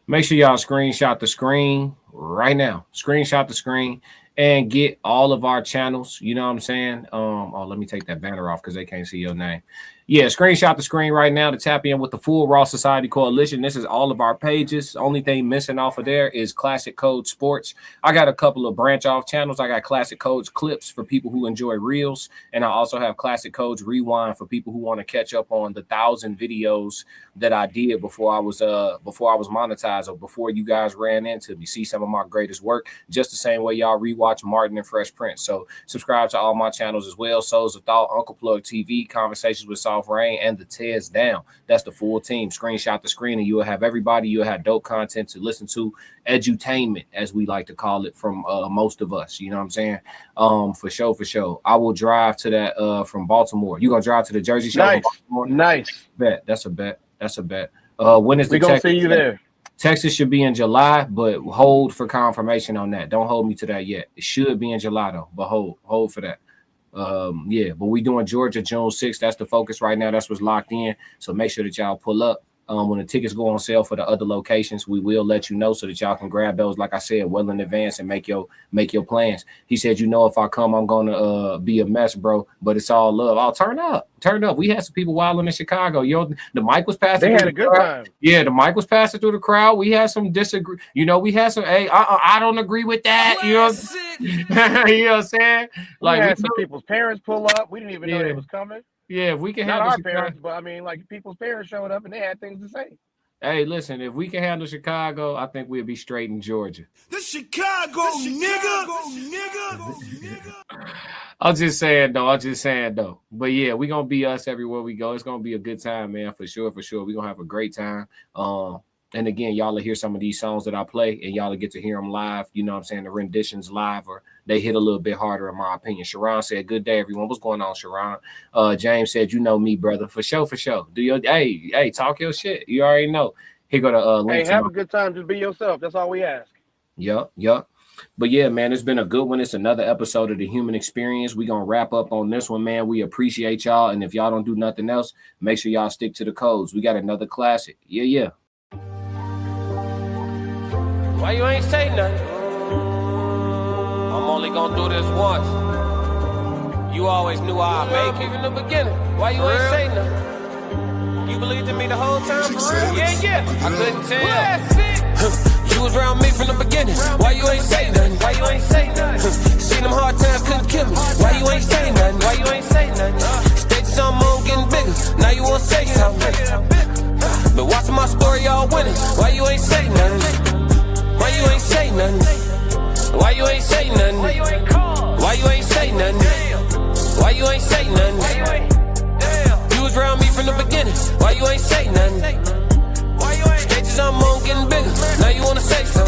Make sure y'all screenshot the screen right now. Screenshot the screen and get all of our channels. You know what I'm saying? Let me take that banner off because they can't see your name. Yeah, screenshot the screen right now to tap in with the full Raw Society Coalition. This is all of our pages. The only thing missing off of there is Classic Code Sports. I got a couple of branch off channels. I got Classic Codes Clips for people who enjoy reels, and I also have Classic Codes Rewind for people who want to catch up on the 1,000 videos that I did before I was monetized, or before you guys ran into me. See some of my greatest work, just the same way y'all rewatch Martin and Fresh Prince. So subscribe to all my channels as well. Souls of Thought, Uncle Plug TV, Conversations with Soft Rain, and the Teds Down. That's the full team. Screenshot the screen and you'll have everybody. You'll have dope content to listen to, edutainment, as we like to call it, from most of us. You know what I'm saying? For sure. I will drive to that from Baltimore. You gonna drive to the Jersey show? Nice. Bet. That's a bet. When is the we gonna see you there? Texas should be in July, but hold for confirmation on that. Don't hold me to that yet. It should be in July though, but hold for that. But we doing Georgia June 6th. That's the focus right now. That's what's locked in. So make sure that y'all pull up. When the tickets go on sale for the other locations, we will let you know so that y'all can grab those, like I said, well in advance, and make your plans. He said, you know, if I come, I'm gonna be a mess, bro. But it's all love. I'll turn up. We had some people wilding in Chicago. Yo, the mic was passing. They had a good time. Yeah, the mic was passing through the crowd. We had some disagree. You know, we had some. Hey, I don't agree with that. You know, you know what I'm saying? Like, we had some people's parents pull up. We didn't even know they was coming. Yeah, if we can not handle our Chicago, parents, but I mean, like, people's parents showed up and they had things to say. Hey, listen, if we can handle Chicago, I think we'll be straight in Georgia. The Chicago nigga. I'm just saying though. But yeah, we're gonna be us everywhere we go. It's gonna be a good time, man, for sure. We're gonna have a great time. And again, y'all will hear some of these songs that I play, and y'all will get to hear them live. You know what I'm saying? The renditions live, or they hit a little bit harder, in my opinion. Sharon said, good day, everyone. What's going on, Sharon? James said, you know me, brother. For sure. Do your hey, talk your shit. You already know. Here go the link. Hey, have a good time. Just be yourself. That's all we ask. Yup. But yeah, man, it's been a good one. It's another episode of The Human Experience. We're going to wrap up on this one, man. We appreciate y'all. And if y'all don't do nothing else, make sure y'all stick to the codes. We got another classic. Yeah. Why you ain't say nothing? I'm only gonna do this once. You always knew I'd make it in the beginning. Why you ain't say nothing? You believed in me the whole time, for real? Yeah. I couldn't tell. You was around me from the beginning. Why you ain't say nothing? Seen them hard times, couldn't kill me. Why you ain't say nothing? Stages on moon getting bigger. Now you wanna say something. But watching my story, y'all winning. Why you ain't say nothing? Why you ain't say nothing? Why you ain't say nothing? Why you ain't say nothing? Why you ain't say nothing? You was around me from the beginning. Why you ain't say nothing? Stages on moon getting bigger. Now you wanna say something.